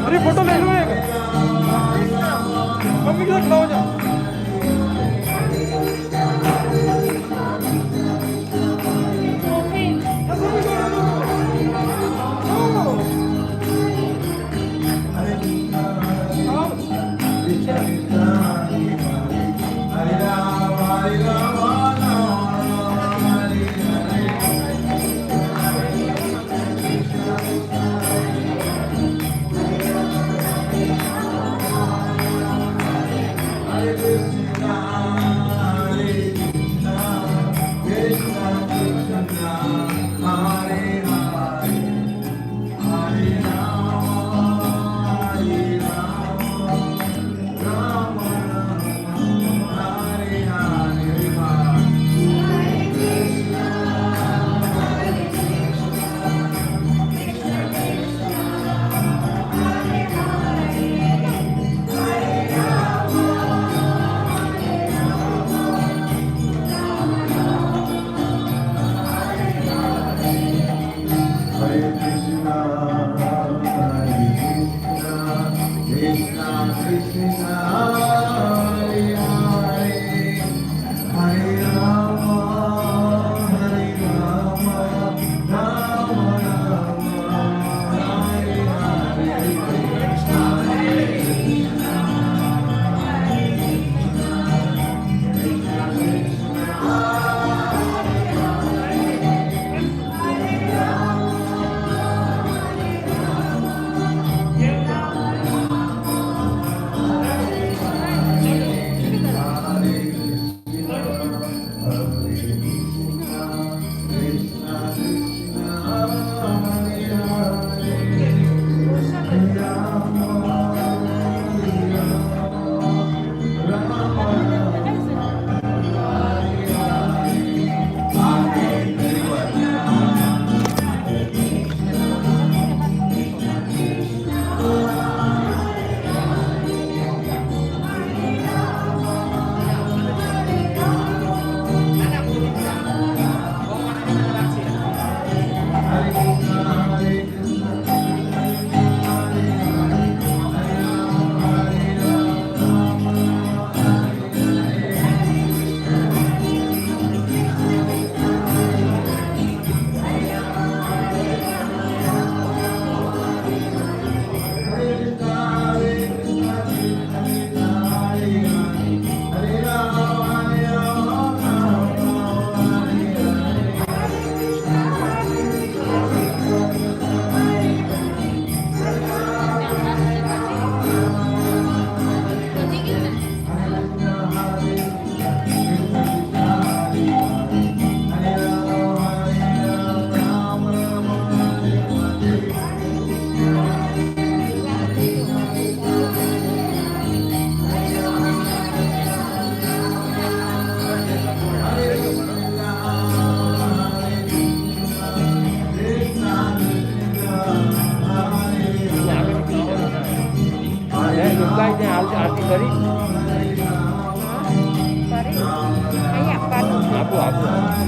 अरे photo ले लो एक mummy के साथ खड़ा हो जा Hare Jaya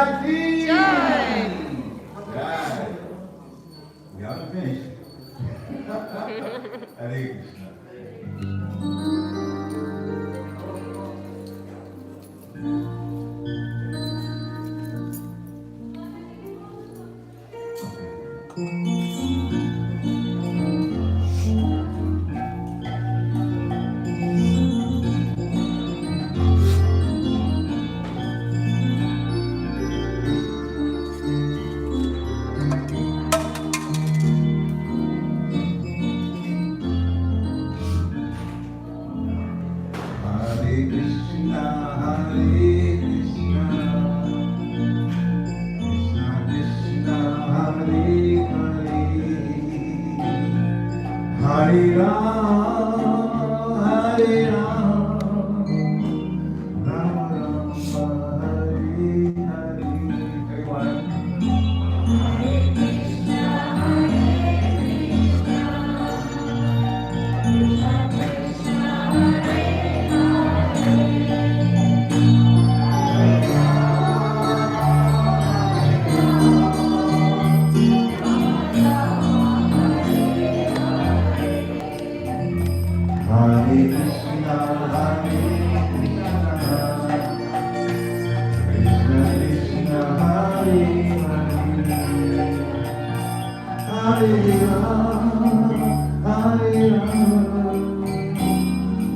Maharaj ki Jai. Jai. We haven't finished. Hare Krishna. Hare Krishna, Hare Krishna, Krishna Krishna, Hare Hare, Hare Ram, Hare Ram, Ram Ram, Hare Hare. Everyone. Hare Krishna, Hare Krishna, Krishna Krishna, Hare Hare, Hare Ram, Hare Ram,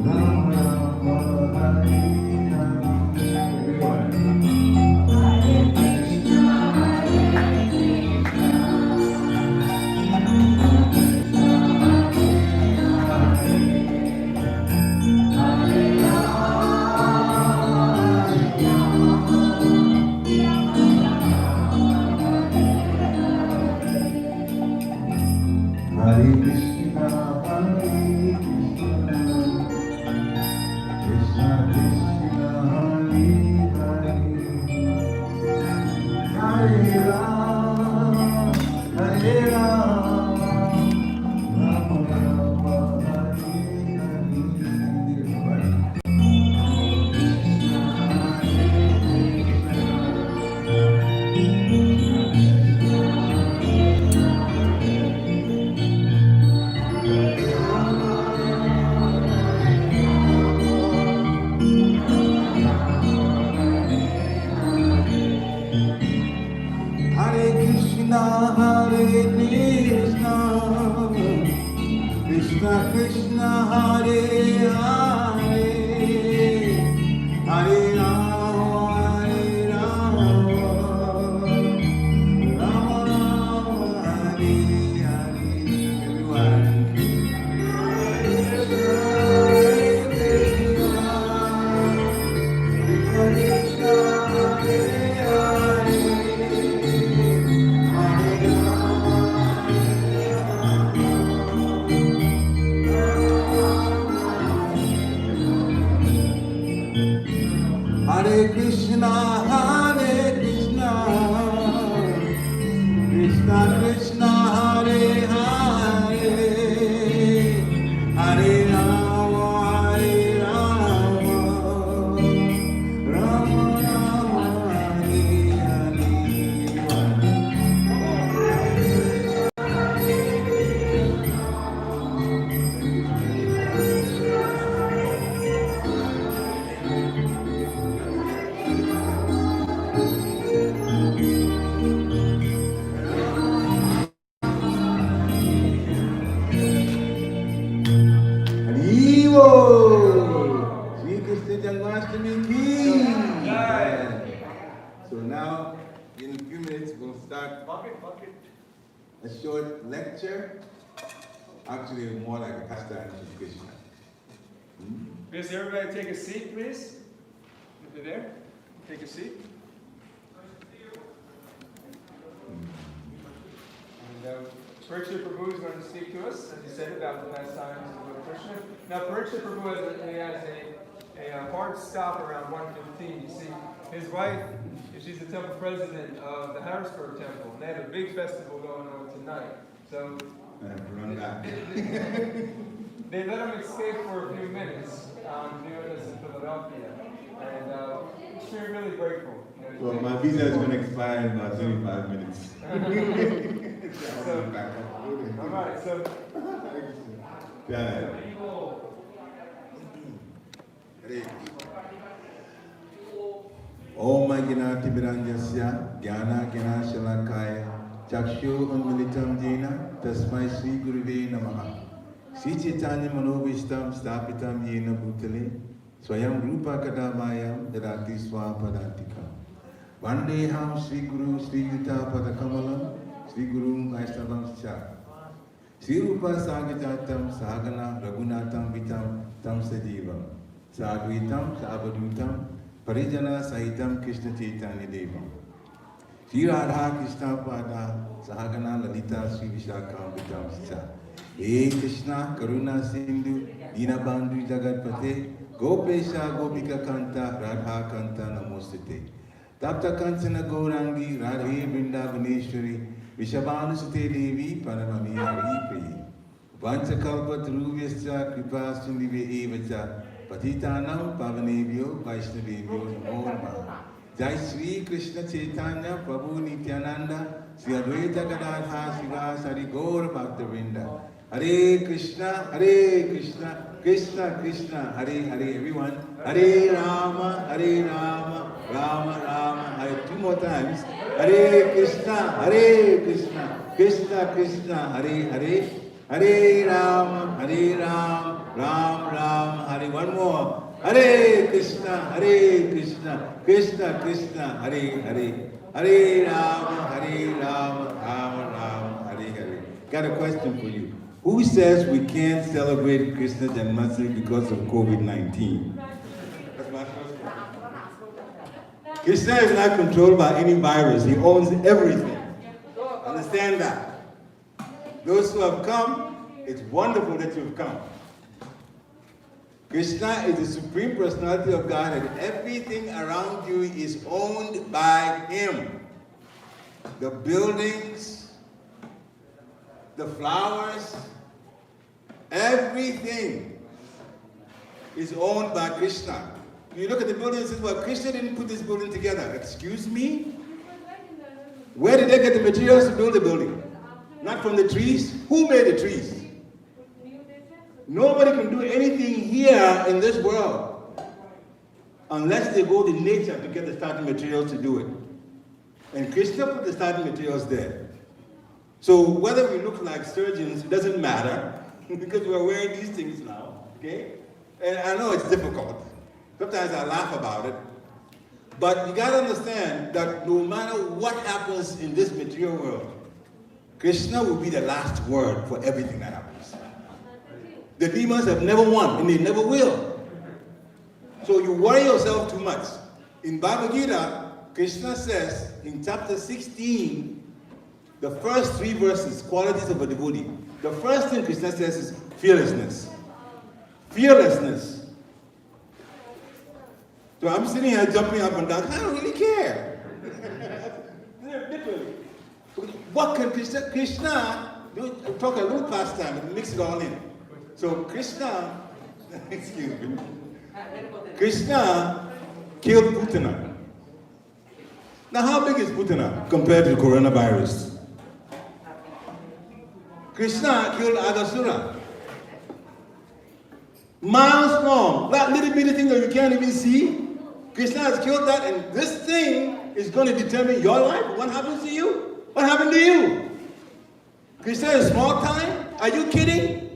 Ram Ram, Hare Hare. Hare Krishna, Hare Krishna, Krishna Krishna, Hare Hare, Hare Ram, Hare Ram, Ram Ram, Hare Hare. Hare Krishna, Hare Krishna, Krishna Krishna, Hare Hare, Hare Ram, Ram Ram, Hare Hare. Everyone. Hare Krishna, Krishna Krishna, Hare Hare. Hare Krishna, Hare Krishna, Krishna Krishna, Hare Hare, Hare Ram, Ram Ram, Hare Hare. Haribo! Shri Krishna Janmastami ki! Jai. So now, in a few minutes, we'll start a short lecture. Actually, more like a pastime to Krishna. Please, everybody take a seat, please. If you're there, take a seat. And Pariksha Prabhu is going to speak to us, as he said, about the pastimes of Lord Krishna. Now, Pariksha Prabhu has a hard stop around 1:15. You see, his wife, she's the temple president of the Harrisburg Temple, and they have a big festival going on tonight. So they let him escape for a few minutes doing this in Philadelphia, and we're really grateful. You know, Well, my visa is going to expire in about 25 minutes. All right, so Yeah. Om Gnati Biranjasya Jnana Jnana Shalakaya Chakshu Unmilitam Jena Tasmai Sri Guruve Namaha Sri Chaitanya Manovishtam Stapitam Yena Bhutale Swayam Rupa Kadamayam Dadati Swapadantika Vandeham Sri Guru Sri Yuta Padakamalam Sri Guru Vaishnavam Cha Sri Rupa Sagijatam Sagana Raghunatam Vitam Tam Sajivam Sadhuitam Sabadutam Parijana Sahitam Krishna Chaitanya Devam Sri Radha Krishna Pada Sahagana Lalita Sri Vishakam Vitam Cha He Krishna Karuna Sindhu Dinabandhu Jagatpate Gopesha Gopika Kanta Radha Kanta Namostate Tapta Kansana Gaurangi Radhe Vrindavaneshwari Vishabhanusute Devi Paramami Hari Priyi Vanchakalpa Dhruvyascha Kripa Sindhive Evacha Patitanam Pavanebhyo Vaishnavebhyo Namo Namaha Jai Sri Krishna Chaitanya Prabhu Nityananda Sri Advaita Gadadhar Srivasari Gaur Bhaktivinoda Hare Krishna Krishna Krishna Hare Hare everyone Hare Rama Rama Rama Hare 2 more times Hare Krishna Krishna Krishna Hare Hare Hare Rama Ram Hare 1 more Hare Krishna Krishna Krishna Hare Hare Hare Rama Ram Hare Hare. Got a question for you. Who says we can't celebrate Krishna Janmastami because of COVID-19? That's my first question. Krishna is not controlled by any virus. He owns everything. Understand that. Those who have come, it's wonderful that you've come. Krishna is the Supreme Personality of God and everything around you is owned by Him. The buildings, the flowers, everything is owned by Krishna. You look at the building and say, well, Krishna didn't put this building together. Excuse me? Where did they get the materials to build the building? Not from the trees? Who made the trees? Nobody can do anything here in this world unless they go to nature to get the starting materials to do it. And Krishna put the starting materials there. So whether we look like surgeons, it doesn't matter because we're wearing these things now, okay? And I know it's difficult. Sometimes I laugh about it. But you gotta understand that no matter what happens in this material world, Krishna will be the last word for everything that happens. The demons have never won, and they never will. So you worry yourself too much. In Bhagavad Gita, Krishna says in chapter 16, the first 3 verses, qualities of a devotee. The first thing Krishna says is fearlessness. Fearlessness. So I'm sitting here jumping up and down. I don't really care. Literally. What can Krishna do? Talk a little pastime and mix it all in. So Krishna, excuse me, Krishna killed Putana. Now how big is Putana compared to the coronavirus? Krishna killed Agasura. Miles long, that little bitty thing that you can't even see. Krishna has killed that, and this thing is going to determine your life. What happens to you? What happened to you? Krishna is small time? Are you kidding?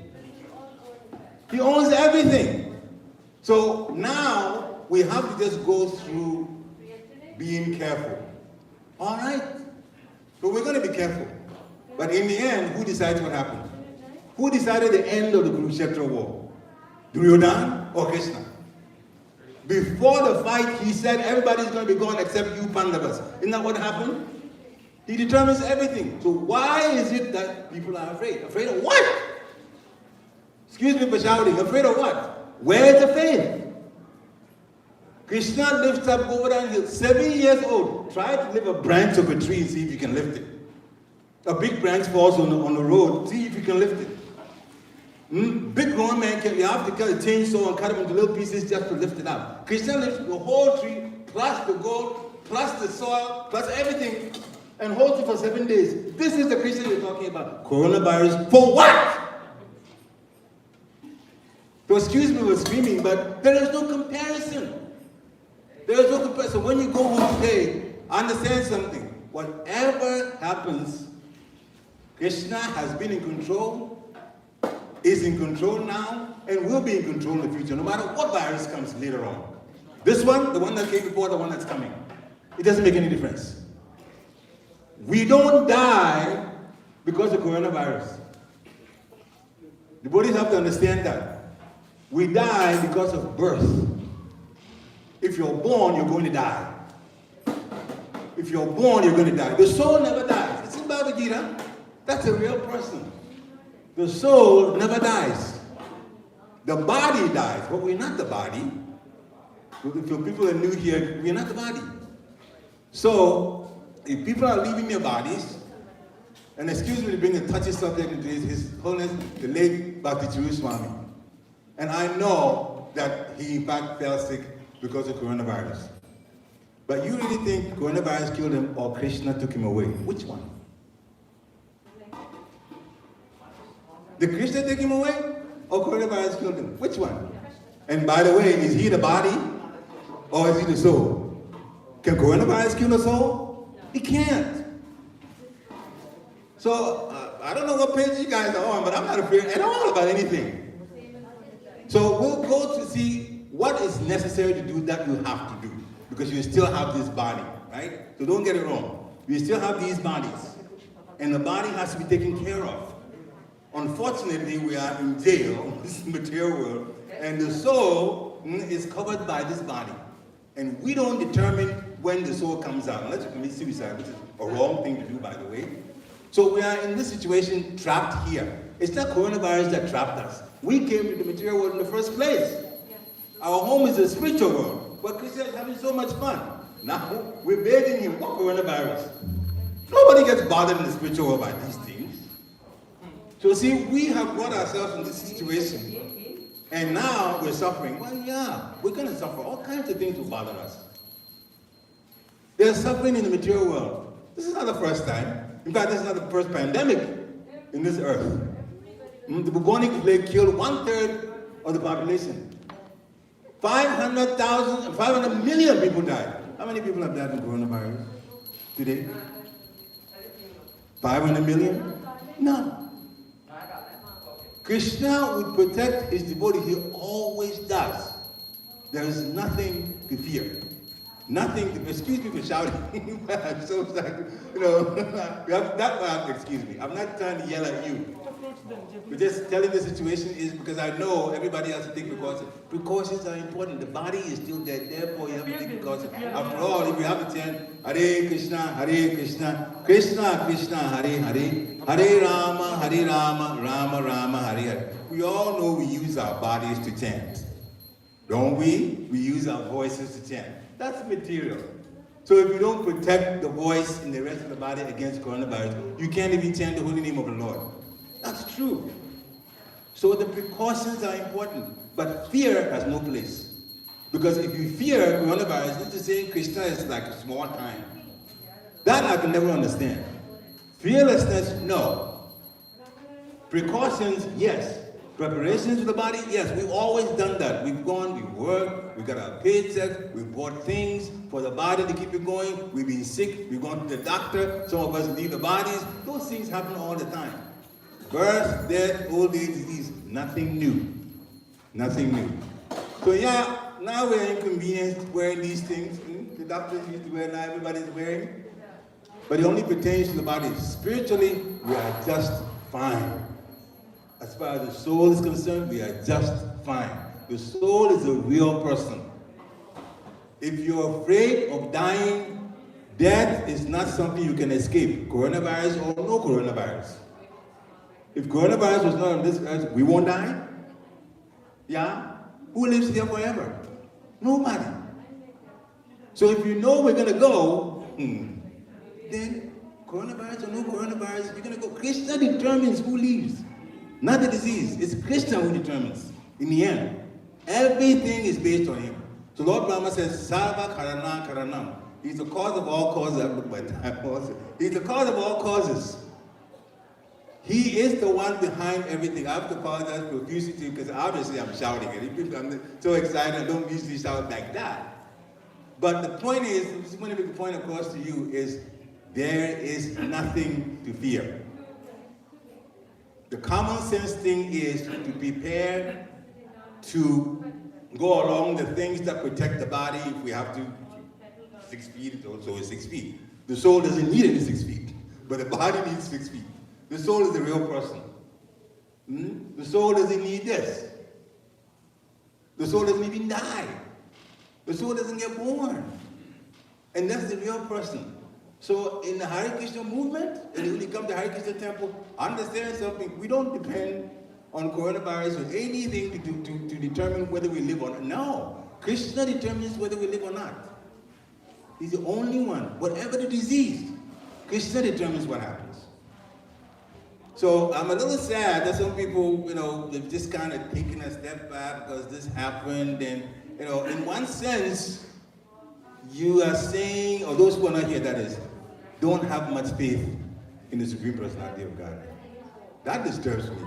He owns everything. So now we have to just go through being careful. All right? So we're going to be careful. But in the end, who decides what happened? Who decided the end of the Kurukshetra war? Duryodhana or Krishna? Before the fight, he said everybody's going to be gone except you Pandavas. Isn't that what happened? He determines everything. So why is it that people are afraid? Afraid of what? Excuse me for shouting. Afraid of what? Where is the faith? Krishna lifts up Govardhan Hill, 7 years old. Try to lift a branch of a tree and see if you can lift it. A big branch falls on the road, see if you can lift it. Big grown man, you have to cut a chainsaw and cut them into little pieces just to lift it up. Krishna lifts the whole tree plus the gold plus the soil, plus everything, and holds it for 7 days. This is the Krishna you're talking about. Coronavirus for what? So excuse me for screaming, but there is no comparison. There is no comparison. When you go home today, understand something. Whatever happens, Krishna has been in control, is in control now, and will be in control in the future, no matter what virus comes later on. This one, the one that came before, the one that's coming. It doesn't make any difference. We don't die because of coronavirus. The bodies have to understand that. We die because of birth. If you're born, you're going to die. If you're born, you're going to die. The soul never dies. It's in Bhagavad Gita. That's a real person. The soul never dies. The body dies, but we're not the body. If people are new here, we're not the body. So, if people are leaving their bodies, and excuse me to bring a touchy subject into His Holiness, the late Bhakti Swami. And I know that he in fact fell sick because of coronavirus. But you really think coronavirus killed him or Krishna took him away? Which one? Did Krishna take him away or coronavirus killed him? Which one? And by the way, is he the body or is he the soul? Can coronavirus kill the soul? He can't. So, I don't know what page you guys are on, but I'm not afraid at all about anything. So we'll go to see what is necessary to do that you have to do. Because you still have this body, right? So don't get it wrong. You still have these bodies. And the body has to be taken care of. Unfortunately, we are in jail, this material world, and the soul is covered by this body. And we don't determine when the soul comes out, unless you commit suicide, which is a wrong thing to do, by the way. So we are in this situation trapped here. It's not coronavirus that trapped us. We came to the material world in the first place. Our home is the spiritual world. But Krishna is having so much fun. Now, we're begging him, what coronavirus? Nobody gets bothered in the spiritual world by these things. So see, we have brought ourselves in this situation. And now we're suffering. Well, yeah, we're going to suffer. All kinds of things will bother us. There's suffering in the material world. This is not the first time. In fact, this is not the first pandemic in this earth. The bubonic plague killed 1/3 of the population. 500 million people died. How many people have died from coronavirus today? 500 million? No. Krishna would protect his devotees. He always does. There is nothing to fear. Nothing to, excuse me for shouting. I'm so sorry. You know, excuse me. I'm not trying to yell at you. But just telling the situation is because I know everybody has to take precautions. Precautions are important. The body is still dead, therefore you have to take precautions. After all, if you have to chant Hare Krishna, Krishna Krishna, Hare Hare, Hare Rama, Rama Rama, Hare Hare. We all know we use our bodies to chant. Don't we? We use our voices to chant. That's material. So if you don't protect the voice and the rest of the body against coronavirus, you can't even chant the holy name of the Lord. That's true. So the precautions are important, but fear has no place. Because if you fear coronavirus, it's just saying Krishna is like a small time. That I can never understand. Fearlessness, no. Precautions, yes. Preparations for the body, yes. We've always done that. We've gone, we've worked, we've got our paychecks, we've bought things for the body to keep it going. We've been sick, we've gone to the doctor, some of us leave the bodies. Those things happen all the time. Birth, death, old age, disease, nothing new. Nothing new. So yeah, now we're inconvenienced wearing these things. The doctors used to wear, now everybody's wearing. But it only pertains to the body. Spiritually, we are just fine. As far as the soul is concerned, we are just fine. The soul is a real person. If you're afraid of dying, death is not something you can escape. Coronavirus or no coronavirus. If coronavirus was not on this earth, we won't die? Yeah? Who lives here forever? Nobody. So if you know we're going to go, then coronavirus or no coronavirus, you're going to go. Krishna determines who leaves, not the disease. It's Krishna who determines in the end. Everything is based on him. So Lord Brahma says, Sarva Karana Karanam. He's the cause of all causes. I look my time also. He's the cause of all causes. He is the one behind everything. I have to apologize profusely because obviously I'm shouting it. I'm so excited, I don't usually shout like that. But the point is, I just want to make a point across to you, is there is nothing to fear. The common sense thing is to prepare to go along the things that protect the body. If we have to, 6 feet, also is 6 feet. The soul doesn't need any 6 feet, but the body needs 6 feet. The soul is the real person. The soul doesn't need this. The soul doesn't even die. The soul doesn't get born. And that's the real person. So in the Hare Krishna movement, and when you come to Hare Krishna temple, understand something. We don't depend on coronavirus or anything to determine whether we live or not. No. Krishna determines whether we live or not. He's the only one. Whatever the disease, Krishna determines what happens. So I'm a little sad that some people, they've just kind of taken a step back because this happened. And, in one sense, you are saying, or those who are not here, that is, don't have much faith in the Supreme Personality of God. That disturbs me.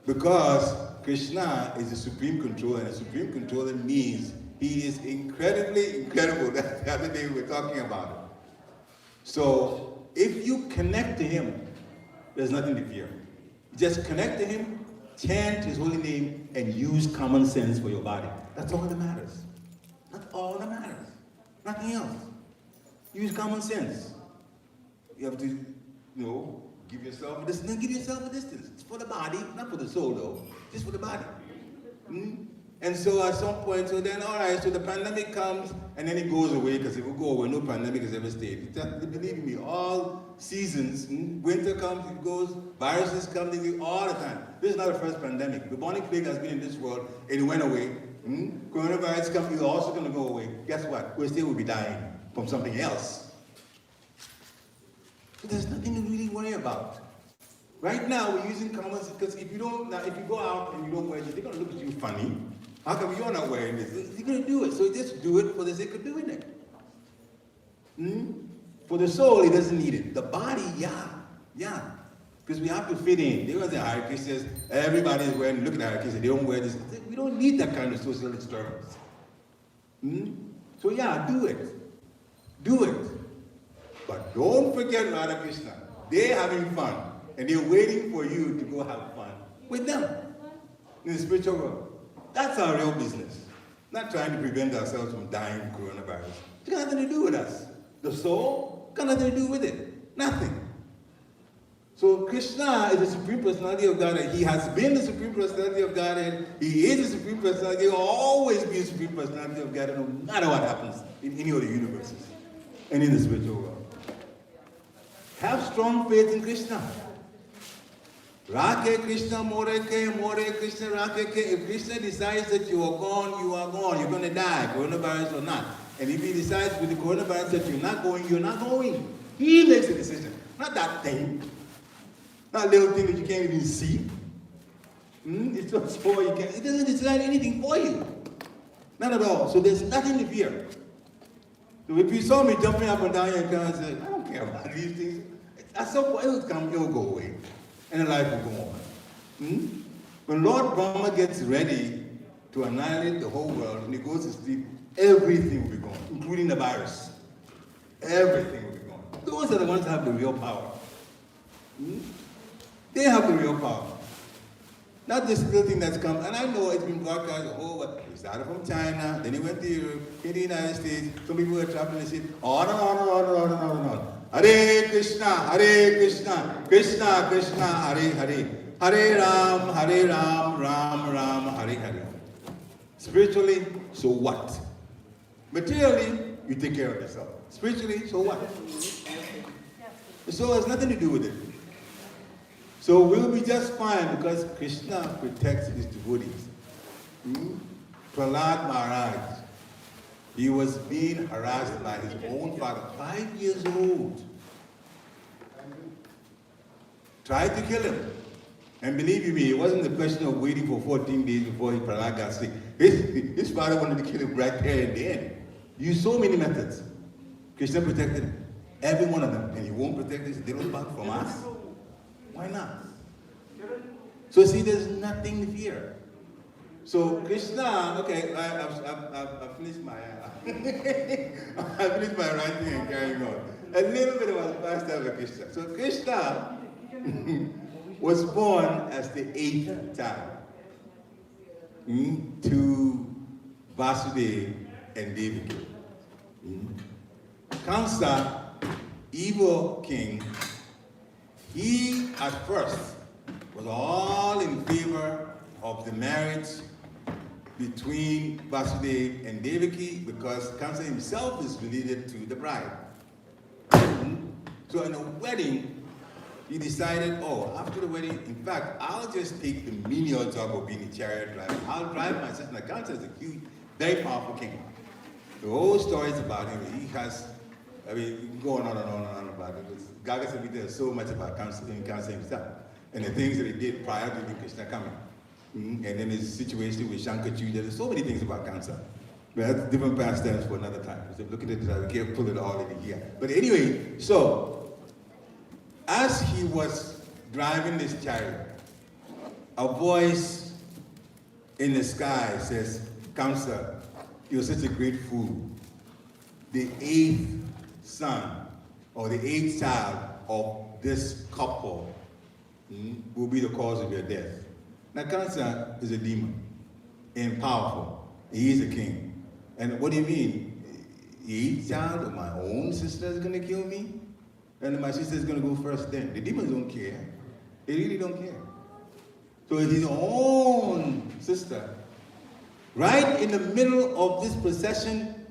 Because Krishna is the Supreme Controller, and the Supreme Controller means he is incredibly incredible. That's the other day we were talking about it. So, if you connect to him, there's nothing to fear. Just connect to him, chant his holy name, and use common sense for your body. That's all that matters. That's all that matters. Nothing else. Use common sense. You have to, give yourself a distance. Give yourself a distance. It's for the body, not for the soul though. Just for the body. And so at some point, so then, all right, so the pandemic comes, and then it goes away, because it will go away. No pandemic has ever stayed. Believe me, all seasons, winter comes, it goes, viruses come, they go all the time. This is not the first pandemic. The bubonic plague has been in this world, and it went away. Coronavirus comes, it's also going to go away. Guess what? We still will be dying from something else. So there's nothing to really worry about. Right now, we're using common sense, because if you go out and you don't wear this, they're going to look at you funny. How come you're not wearing this? You're going to do it. So just do it for the sake of doing it. For the soul, it doesn't need it. The body, yeah. Because we have to fit in. There was a Hare Krishna says, everybody is wearing, look at Hare Krishna, they don't wear this. We don't need that kind of social disturbance. So yeah, do it. Do it. But don't forget Radha Krishna. They're having fun. And they're waiting for you to go have fun with them in the spiritual world. That's our real business. Not trying to prevent ourselves from dying from coronavirus. It's got nothing to do with us. The soul got nothing to do with it. Nothing. So Krishna is the Supreme Personality of God, and he has been the Supreme Personality of God, and he is the Supreme Personality. He will always be the Supreme Personality of God, no matter what happens in any of the universes and in the spiritual world. Have strong faith in Krishna. Rake Krishna, more Krishna, Rake. If Krishna decides that you are gone, you are gone. You're going to die, coronavirus or not. And if he decides with the coronavirus that you're not going, you're not going. He makes the decision. Not that thing. That little thing that you can't even see. It's just for you. It doesn't decide anything for you. Not at all. So there's nothing to fear. So if you saw me jumping up and down here and kind of say, I don't care about these things. At some point, it will go away. And the life will go on. When Lord Brahma gets ready to annihilate the whole world, when he goes to sleep, everything will be gone, including the virus. Everything will be gone. Those are the ones that have the real power. They have the real power. Not this little thing that's come, and I know it's been broadcast, it started from China, then it went to Europe, in the United States, some people were traveling and said, on. Hare Krishna, Krishna Krishna, Hare Hare. Hare Ram, Ram Ram, Hare Hare. Spiritually, so what? Materially, you take care of yourself. Spiritually, so what? The soul has nothing to do with it. So we'll be just fine because Krishna protects his devotees. Prahlad Maharaj, he was being harassed by his own father, 5 years old. Tried to kill him. And believe you me, it wasn't a question of waiting for 14 days before Prahlad got sick. His father wanted to kill him right there and then. used so many methods. Krishna protected every one of them, and he won't protect this little bug from us? Why not? So see, there's nothing to fear. So Krishna, okay, I've finished my I finished my ranting and carrying on. A little bit about the past life of Krishna. So Krishna was born as the 8th child to Vasudeva and Devaki. Kamsa, evil king, he at first was all in favor of the marriage between Vasudeva and Devaki because Kamsa himself is related to the bride. So in a wedding, he decided, oh, after the wedding, in fact, I'll just take the menial job of being a chariot driver. I'll drive my sister. Now, Kamsa is a huge, very powerful king. The whole story is about him. He has, I mean, you can go on and on and on about it. Gaga Samhita there's so much about Kamsa himself and the things that he did prior to Krishna coming. And then his situation with Shankachu, there's so many things about Kamsa. But that's different pastimes for another time. So look at it, we can't pull it all in here. But anyway, so, as he was driving this chariot, a voice in the sky says, Kamsa, you're such a great fool. The 8th son, or the 8th child of this couple will be the cause of your death. Now, Kamsa is a demon and powerful. He is a king. And what do you mean? The 8th child of my own sister is going to kill me? And my sister is going to go first then. The demons don't care. They really don't care. So his own sister, right in the middle of this procession,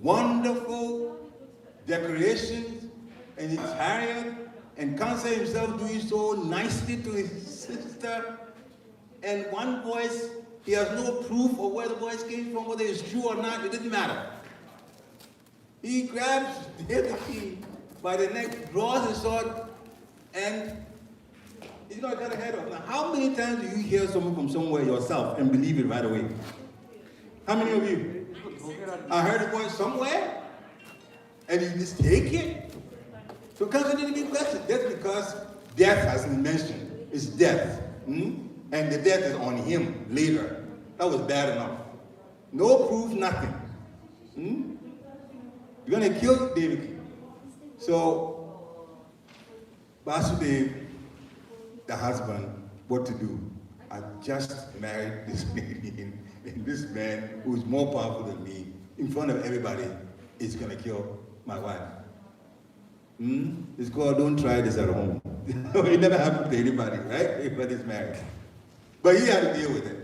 wonderful decorations and his chariot, and Kamsa himself doing so nicely to his sister, and one voice, he has no proof of where the voice came from, whether it's true or not, it doesn't matter. He grabs Devaki by the neck, draws his sword, and he's going to cut her head off. Now, how many times do you hear someone from somewhere yourself and believe it right away? How many of you? I heard it going somewhere, and you just take it? So Kamsa didn't even question. That's because death has been mentioned. It's death. And the death is on him later. That was bad enough. No proof, nothing. You're going to kill Devaki. So, Vasudeva, the husband, what to do? I just married this lady, and this man who's more powerful than me, in front of everybody, is going to kill my wife. It's called, don't try this at home. It never happened to anybody, right? Everybody's married. But he had to deal with it.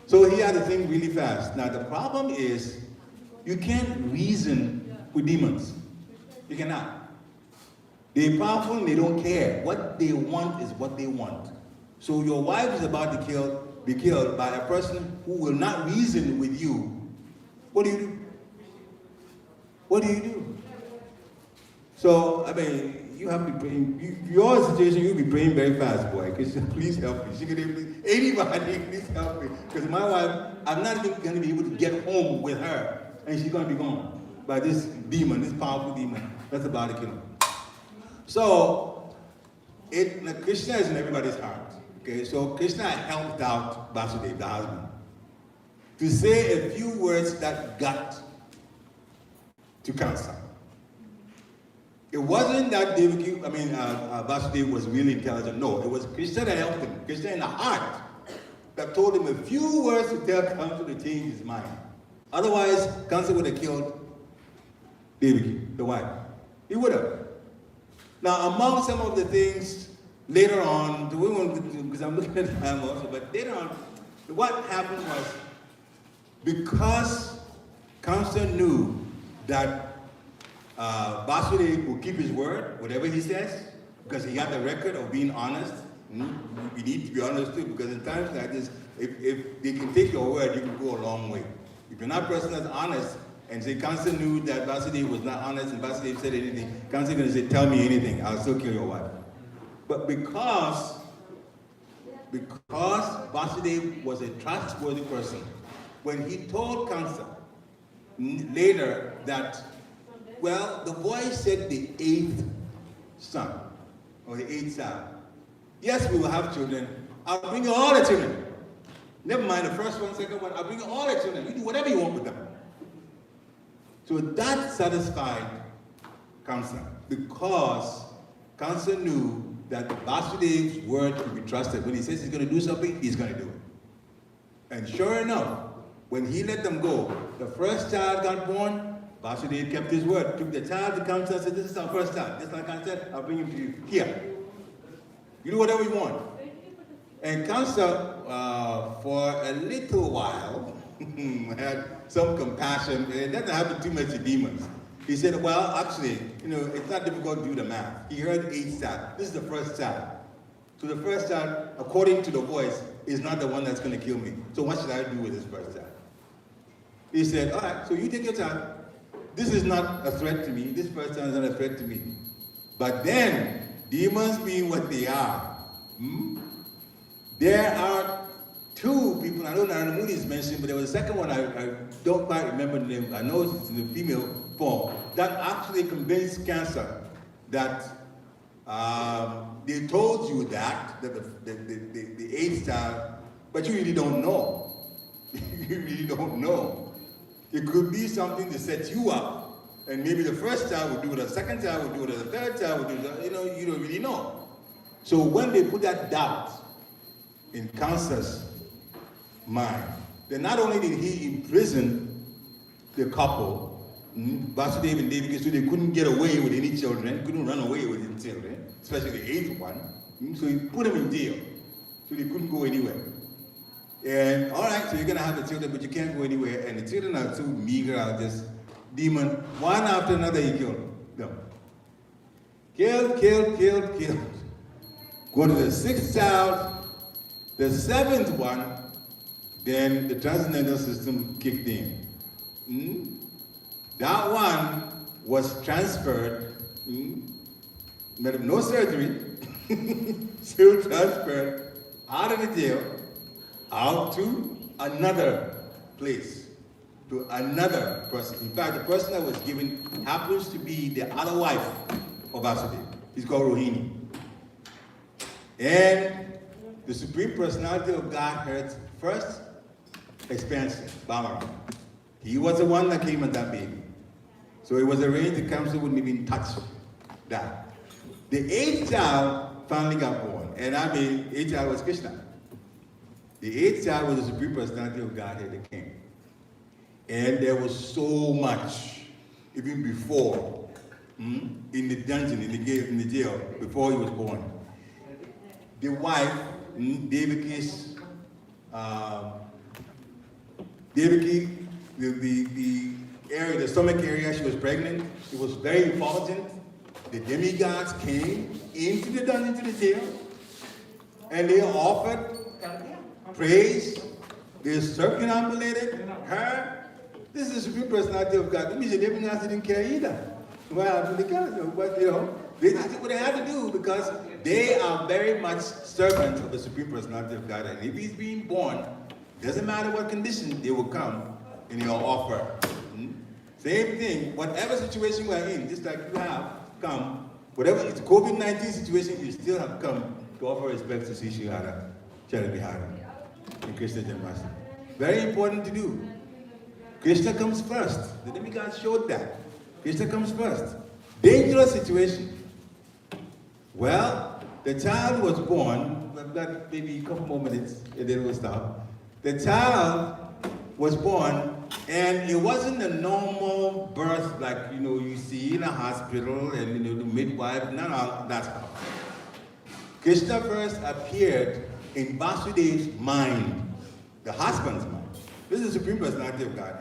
So he had to think really fast. Now the problem is, you can't reason with demons. You cannot. They're powerful and they don't care. What they want is what they want. So your wife is about to be killed by a person who will not reason with you. What do you do? What do you do? So, I mean, you have to be praying. Your situation, you'll be praying very fast, boy. Please help me. She could even, anybody, please help me. Because my wife, I'm not even going to be able to get home with her. And she's going to be gone by this demon, this powerful demon. That's about to kill her. So, Krishna is in everybody's heart. Okay, so Krishna helped out Vasudeva, the husband, to say a few words that got to Kamsa. It wasn't that Vasudeva was really intelligent. No, it was Krishna that helped him. Krishna in the heart that told him a few words to tell Kamsa to change his mind. Otherwise, Kamsa would have killed Devaki, the wife. He would have. Now, among some of the things later on, because I'm looking at time also, but later on, what happened was, because Kamsa knew that Vasudeva will keep his word, whatever he says, because he got the record of being honest. We need to be honest too, because in times like this, if they can take your word, you can go a long way. If you're not a person that's honest, and say Kamsa knew that Vasudeva was not honest, and Vasudeva said anything, Kamsa is going to say, tell me anything, I'll still kill your wife. But because Vasudeva was a trustworthy person, when he told Kamsa later that, well, the voice said the 8th son, or the 8th child. Yes, we will have children. I'll bring you all the children. Never mind the first one, second one. I'll bring you all the children. You do whatever you want with them. So that satisfied Kamsa, because Kamsa knew that Vasudev's word could be trusted. When he says he's going to do something, he's going to do it. And sure enough, when he let them go, the first child got born. Vasudev kept his word, took the child to Kamsa and said, this is our first child. Just like I said, I'll bring him to you. Here. You do whatever you want. And Kamsa, for a little while, had some compassion. It doesn't happen too much to demons. He said, well, actually, it's not difficult to do the math. He heard 8 child. This is the first child. So the first child, according to the voice, is not the one that's going to kill me. So what should I do with this first child? He said, all right, so you take your child. This is not a threat to me. This first child is not a threat to me. But then, demons being what they are, there are 2 people, I don't know, Narada is mentioned, but there was a second one, I don't quite remember the name, I know it's in the female form, that actually convinced Cancer that they told you that the 8th child, but you really don't know. You really don't know. It could be something to set you up, and maybe the first child would do it, the second child would do it, the third child would do it, you don't really know. So when they put that doubt in Cancer's mind, then not only did he imprison the couple, Vasudeva and Devaki, so they couldn't get away with any children, couldn't run away with any children, especially the 8th one, so he put them in jail, so they couldn't go anywhere. And all right, so you're going to have the children, but you can't go anywhere, and the children are too meager out this demon. One after another, he killed them. Killed. Go to the 6th child, the 7th one, then the transcendental system kicked in. That one was transferred, no surgery, still transferred out of the jail, out to another place, to another person. In fact, the person that was given happens to be the other wife of Vasudeva. He's called Rohini. And the Supreme Personality of God heard first expansion, Balaram. He was the one that came at that baby. So it was arranged the council wouldn't even touch that. The 8th child finally got born. And 8th child was Krishna. The 8th child was the Supreme Personality of Godhead that came. And there was so much, even before, in the dungeon, in the jail, before he was born. The wife, Devaki's, the area, the stomach area, she was pregnant. It was very effulgent. The demigods came into the dungeon, to the jail, and they offered praise. They circumambulated her. This is the Supreme Personality of God. That means the demigods didn't care either. Well, but they just did what they had to do because they are very much servants of the Supreme Personality of God. And if he's being born, doesn't matter what condition, they will come and he'll offer. Same thing, whatever situation we're in, just like you have come, whatever it's COVID-19 situation, you still have come to offer respect to Sri Shihara, Charabihara, and Krishna Janmastami. Very important to do. Krishna comes first. The demigods showed that. Krishna comes first. Dangerous situation. Well, the child was born. I've got maybe a couple more minutes and then we'll stop. The child was born, and it wasn't a normal birth like you see in a hospital and the midwife. None of that stuff. Krishna first appeared in Vasudev's mind, the husband's mind. This is the Supreme Personality of God.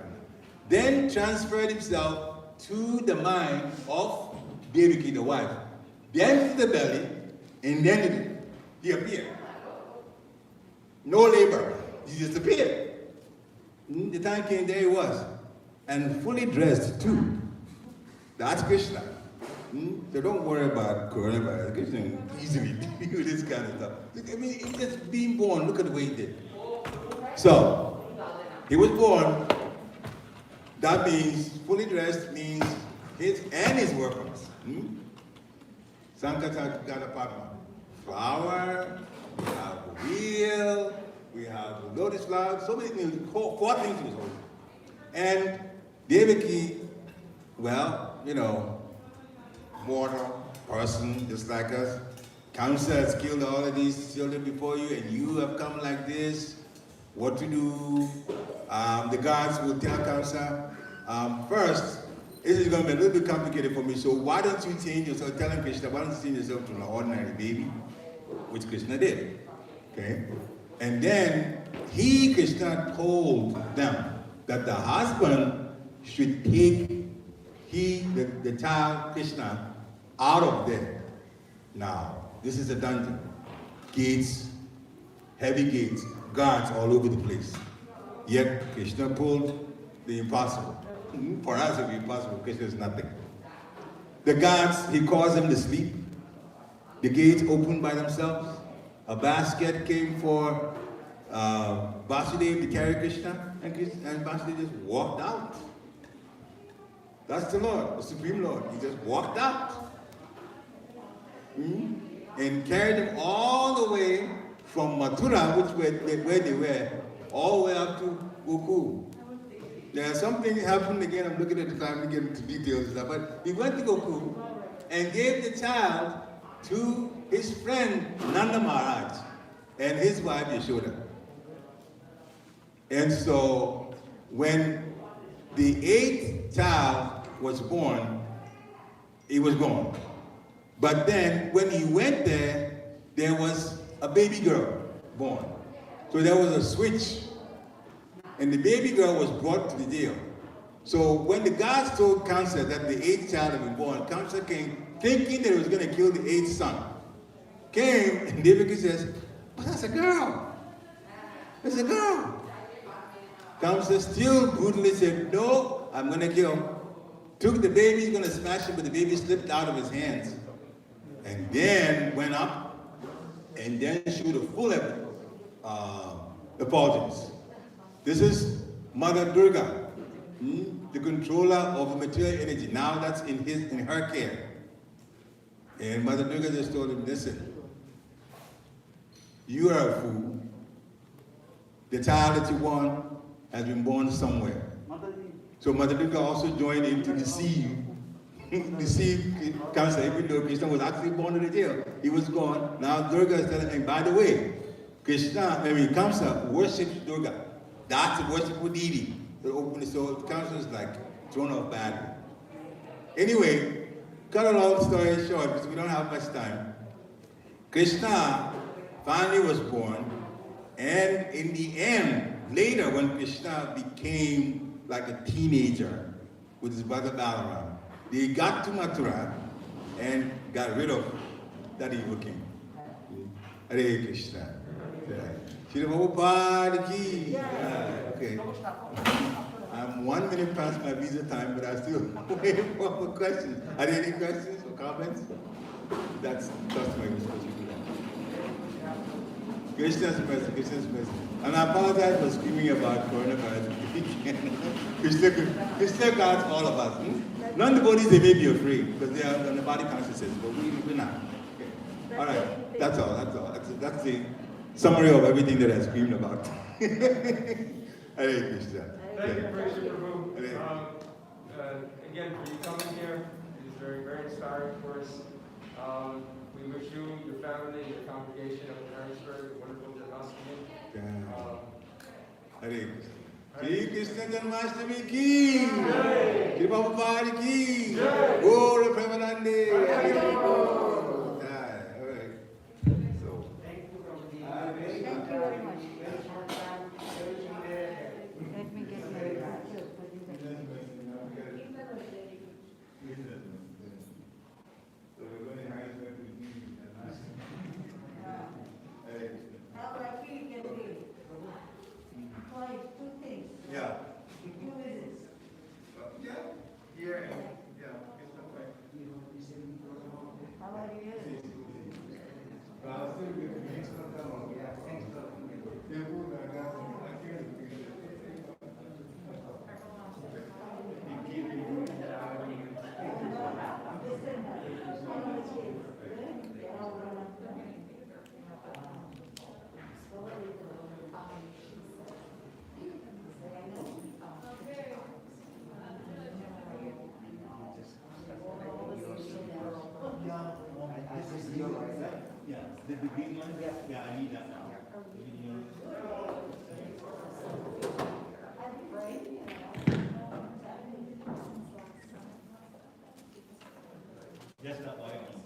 Then transferred himself to the mind of Devaki, the wife. Then to the belly, and then he appeared. No labor. He just appeared. The time came, there he was. And fully dressed too. That's Krishna. So don't worry about coronavirus. Krishna easily do this kind of stuff. I mean, he's just being born. Look at the way he did. So, he was born. That means fully dressed means his and his workers. Sankata Padma. Flower, we have the wheel, we have the lotus flower, so many things, 4 things was holding. And Devaki, well, you know, mortal person just like us. Kamsa has killed all of these children before you, and you have come like this. What to do? The gods will tell Kamsa, first, this is going to be a little bit complicated for me, so why don't you change yourself, telling Krishna, why don't you change yourself to an ordinary baby, which Krishna did, okay? And then Krishna told them that the husband should take the child Krishna out of there. Now, this is a dungeon. Gates, heavy gates, guards all over the place. Yet Krishna pulled the impossible. For us it would be impossible, Krishna is nothing. The guards, he caused them to sleep. The gates opened by themselves. A basket came for Vasudev to carry Krishna, and Vasudev just walked out. That's the Lord, the Supreme Lord. He just walked out. And carried them all the way from Mathura, where they were, all the way up to Goku. There's something happened again, I'm looking at the time to get into details and stuff, but he went to Goku and gave the child to his friend Nanda Maharaj and his wife Yashoda. And so when the 8th child was born, he was gone. But then when he went there, there was a baby girl born. So there was a switch. And the baby girl was brought to the jail. So when the gods told Kamsa that the 8th child had been born, Kamsa came thinking that he was going to kill the 8th son. Came, and Devaki says, but that's a girl. That's a girl. Kamsa still brutally said, no, I'm going to kill him. Took the baby, he's going to smash him, but the baby slipped out of his hands. And then went up, and then showed a full effulgence. This is Mother Durga, the controller of the material energy. Now that's in her care. And Mother Durga just told him, listen, you are a fool. The child that you want has been born somewhere. So Mother Durga also joined in to deceive Kamsa, even though Krishna was actually born in the jail. He was gone. Now Durga is telling him, by the way, Kamsa worships Durga. That's a worshipful deity. So Kamsa is like thrown off badly. Anyway, cut a long story short, because we don't have much time. Krishna finally was born, and in the end, later when Krishna became like a teenager with his brother Balaram, they got to Mathura and got rid of that evil king. Hare Krishna. Shri Prabhupada ki. Okay. I'm 1 minute past my visa time, but I still waiting for more questions. Are there any questions or comments? That's customary, we're supposed to do that. Krishna's mercy, Krishna's mercy. And I apologize for screaming about coronavirus. Krishna guards all of us. Non-devotees, they may be afraid because they are on the body consciousness, but we're not. Okay. All right, that's all. That's the summary of everything that I screamed about. Hare Krishna. Thank you, Krishna Prabhu. Again, for you coming here, it is very, very inspiring for us. We wish you, your family, your congregation of Harrisburg a wonderful Janmastami. Hare Krishna. Shri Krishna Janmastami ki, Shri Prabhupada ki, Gaura Premanande. Hare Krishna. All right. So. Thank you very much. Let me get my picture. So we're going to Harrisburg to meet How would I feel get paid? Twice, 2 things. Yeah. 2 visits. Yeah. Here and yeah. The big one? Yeah, I need that now. Just that white one.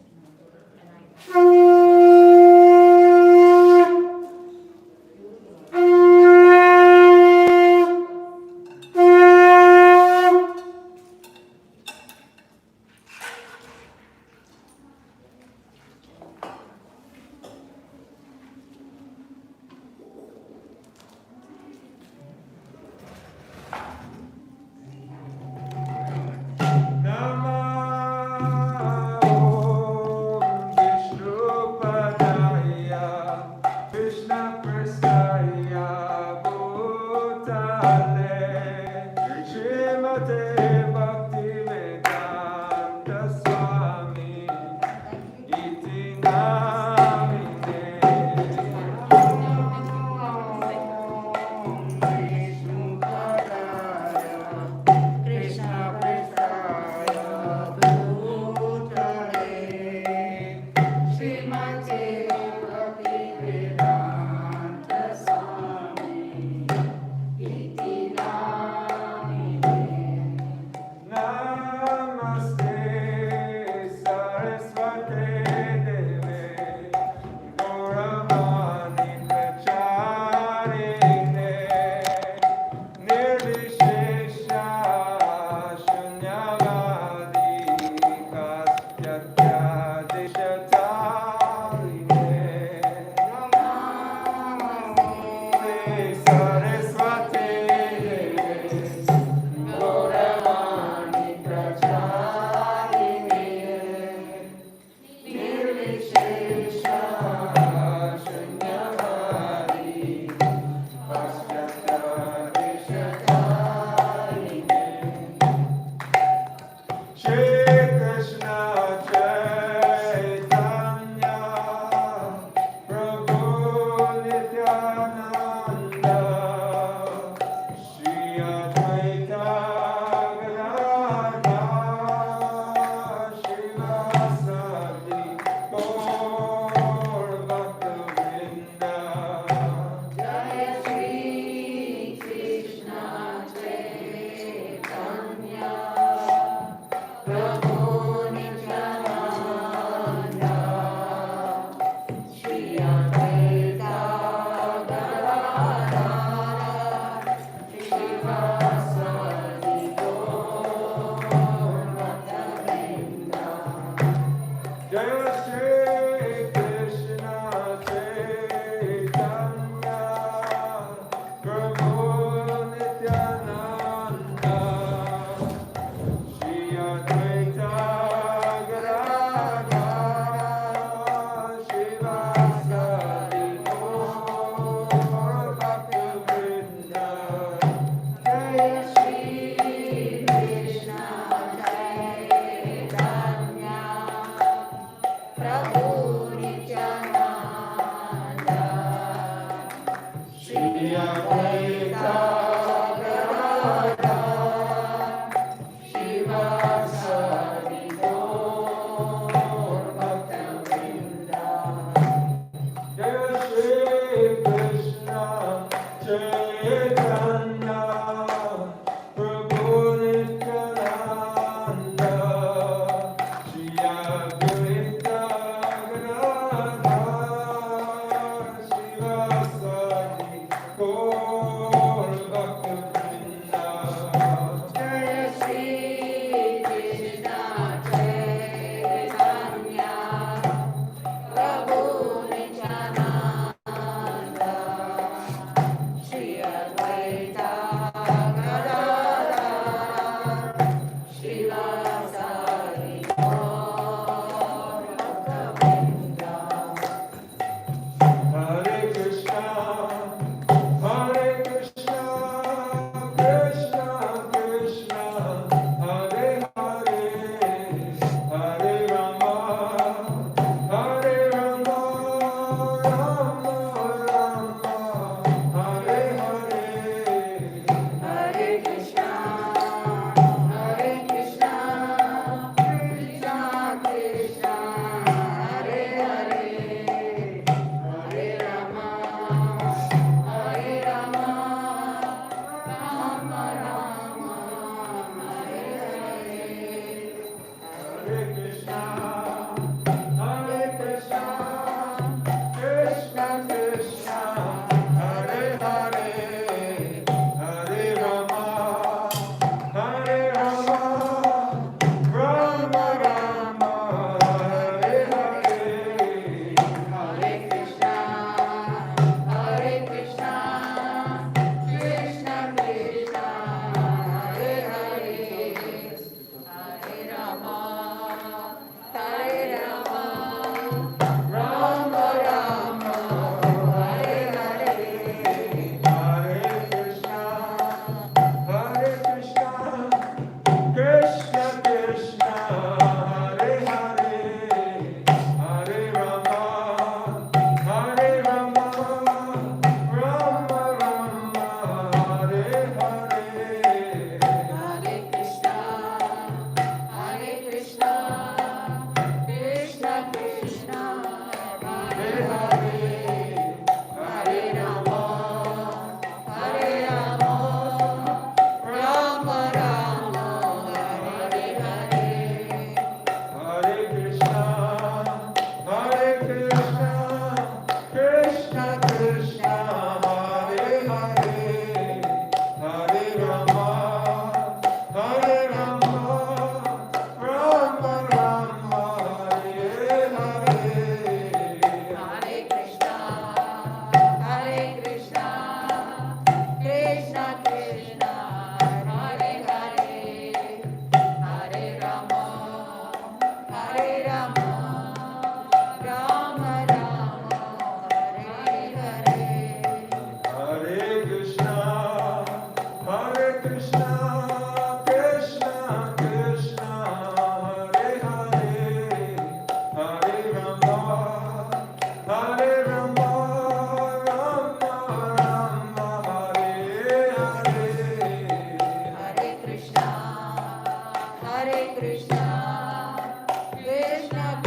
Krishna, Krishna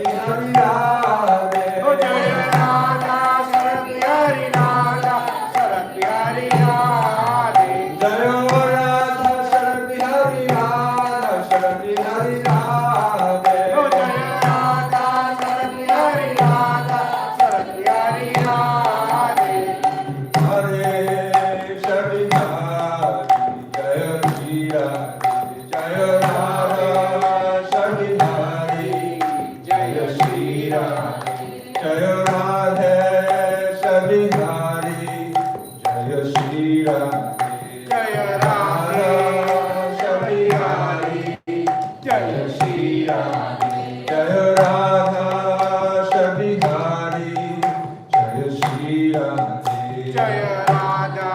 Bihari Radhe. Oh Jaya Radha Sharat Bihari Radha Sharat Bihari Radhe. Jaya Radha Sharat Bihari Radha Sharat Bihari Radhe. Oh Jaya Radha Sharat Bihari Radha Sharat Bihari Radhe. Hare Shri Hari Jaya Shri Radhe Jaya Radha Shri Hari Jaya Shri Radhe Jaya Radhe Shri Hari Jaya Shri Radhe Jaya Radha Shri Hari Jaya Shri Radhe Jaya Radha Shri Hari Jaya Shri Radhe Jaya Radha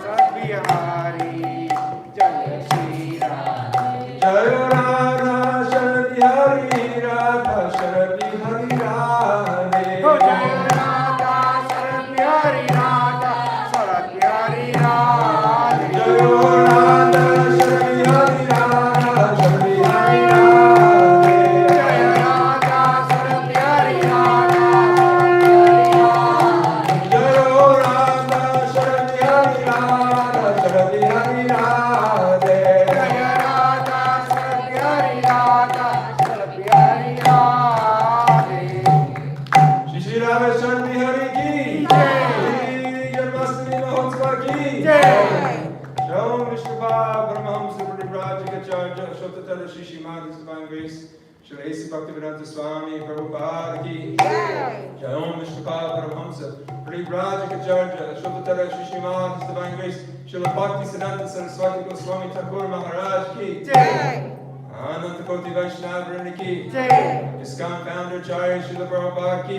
Sharat Bihari Jaya Shri Radhe. Jaya Radha Sharat Bihari Radha Sharat Bihari Radhe. Oh Jaya Radha Sharat Bihari Radha Sharat Bihari Radhe. Jaya Radha Sharat Bihari Radha Sharat Bihari Radhe. Jaya Radha Sharat Bihari Radha Sharat Bihari Radhe. Jaya Radha Sharat Bihari Radha Sharat Bihari Radhe. Jaya Radha Sharat Bihari Radha Sharat Bihari Radhe. Shri Shri Rameshwar Bihari ki Jai. Shri Janmastami Mahotsav ki Jai. Shalom Vishnupa Brahmahamsa Parivrajikacharya Shotatara Shri Srimad His Divine Grace Shri A.C. Bhaktivedanta Swami Prabhupada ki Shalom Vishnupa Brahmahamsa Parivrajikacharya Shotatara Shri Srimad His Divine Grace Shri Bhakti Siddhanta Saraswati Goswami Thakur Maharaj ki Ananta Koti Vaishnava Vrinda ki ISKCON Founder Acharya Srila Prabhupada ki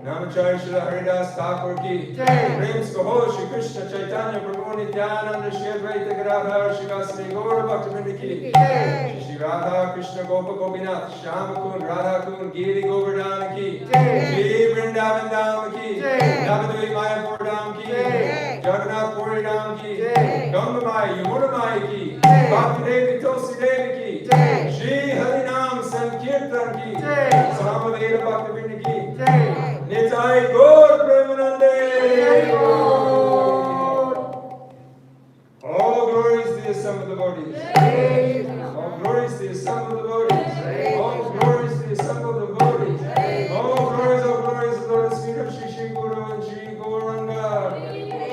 Namacharya Srila Haridas Thakur ki Prem Skoho Shri Krishna Chaitanya Prabhu Nityananda Shri Advaita Gadadhar Shri Vasudeva Gaura Bhaktivinoda ki Shri Shri Radha Krishna Gopa Gopinath Shyama Kund Radha Kund Giri Govardhana ki Shri Vrindavan Dham ki Navadvip Mayapur Dham ki Jagannath Puri Dham ki Ganga Maya Yamuna Maya ki Bhakti Devi Tulsi Devi ki Shri Harinam Sankirtan ki Samaveda Bhaktivinoda ki Nitai Gaur Premanande. All glories to the assembled devotees. All glories to the assembled devotees. All glories to the assembled devotees. All glories, Lord, feet of Shri Shri Guru and Shri Gauranga.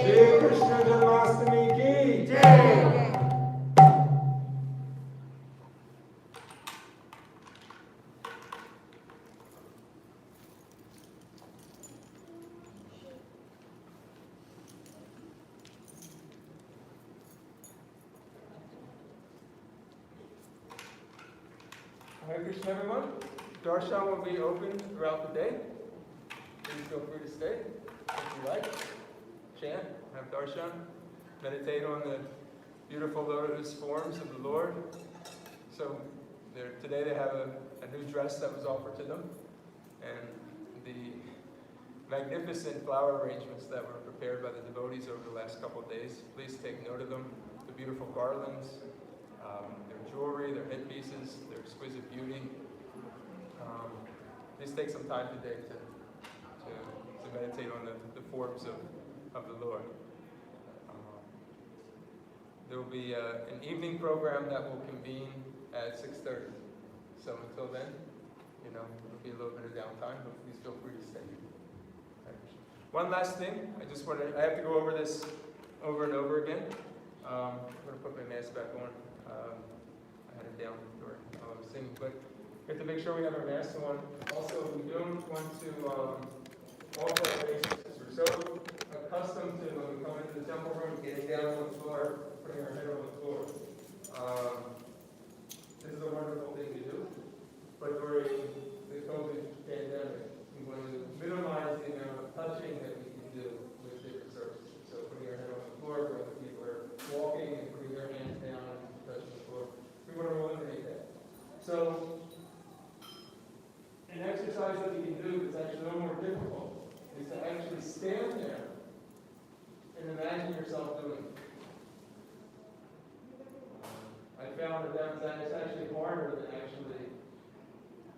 Shri Krishna Janmastami ki. Hare Krishna, everyone. Darshan will be open throughout the day. Please feel free to stay if you like. Chant, have darshan, meditate on the beautiful lotus forms of the Lord. So today they have a new dress that was offered to them, and the magnificent flower arrangements that were prepared by the devotees over the last couple of days. Please take note of them. The beautiful garlands, their jewelry, their headpieces, their exquisite beauty. Please take some time today to meditate on the forms of the Lord. There will be an evening program that will convene at 6:30. So until then, it'll be a little bit of downtime, but please feel free to stay. One last thing, I have to go over this over and over again. I'm going to put my mask back on. I had it down during I was singing, but we have to make sure we have our masks on. Also, we don't want to alter our faces. We're so accustomed to when we come into the temple room, getting down on the floor, putting our head on the floor. This is a wonderful thing to do, but during the COVID pandemic, we want to minimize the amount of touching that we can do with different surfaces. So putting our head on the floor, where other people are walking and putting their hands down and touching the floor. We want to eliminate that. So an exercise that you can do that's actually a little more difficult is to actually stand there and imagine yourself doing it. I found that it's actually harder than actually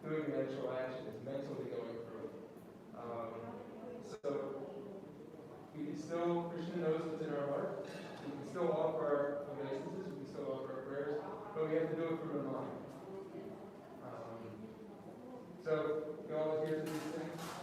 doing the actual action, it's mentally going through. So we can still, Krishna knows what's in our heart. We can still offer our obeisances, we can still offer our prayers, but we have to do it from the mind. So you all adhere to these things?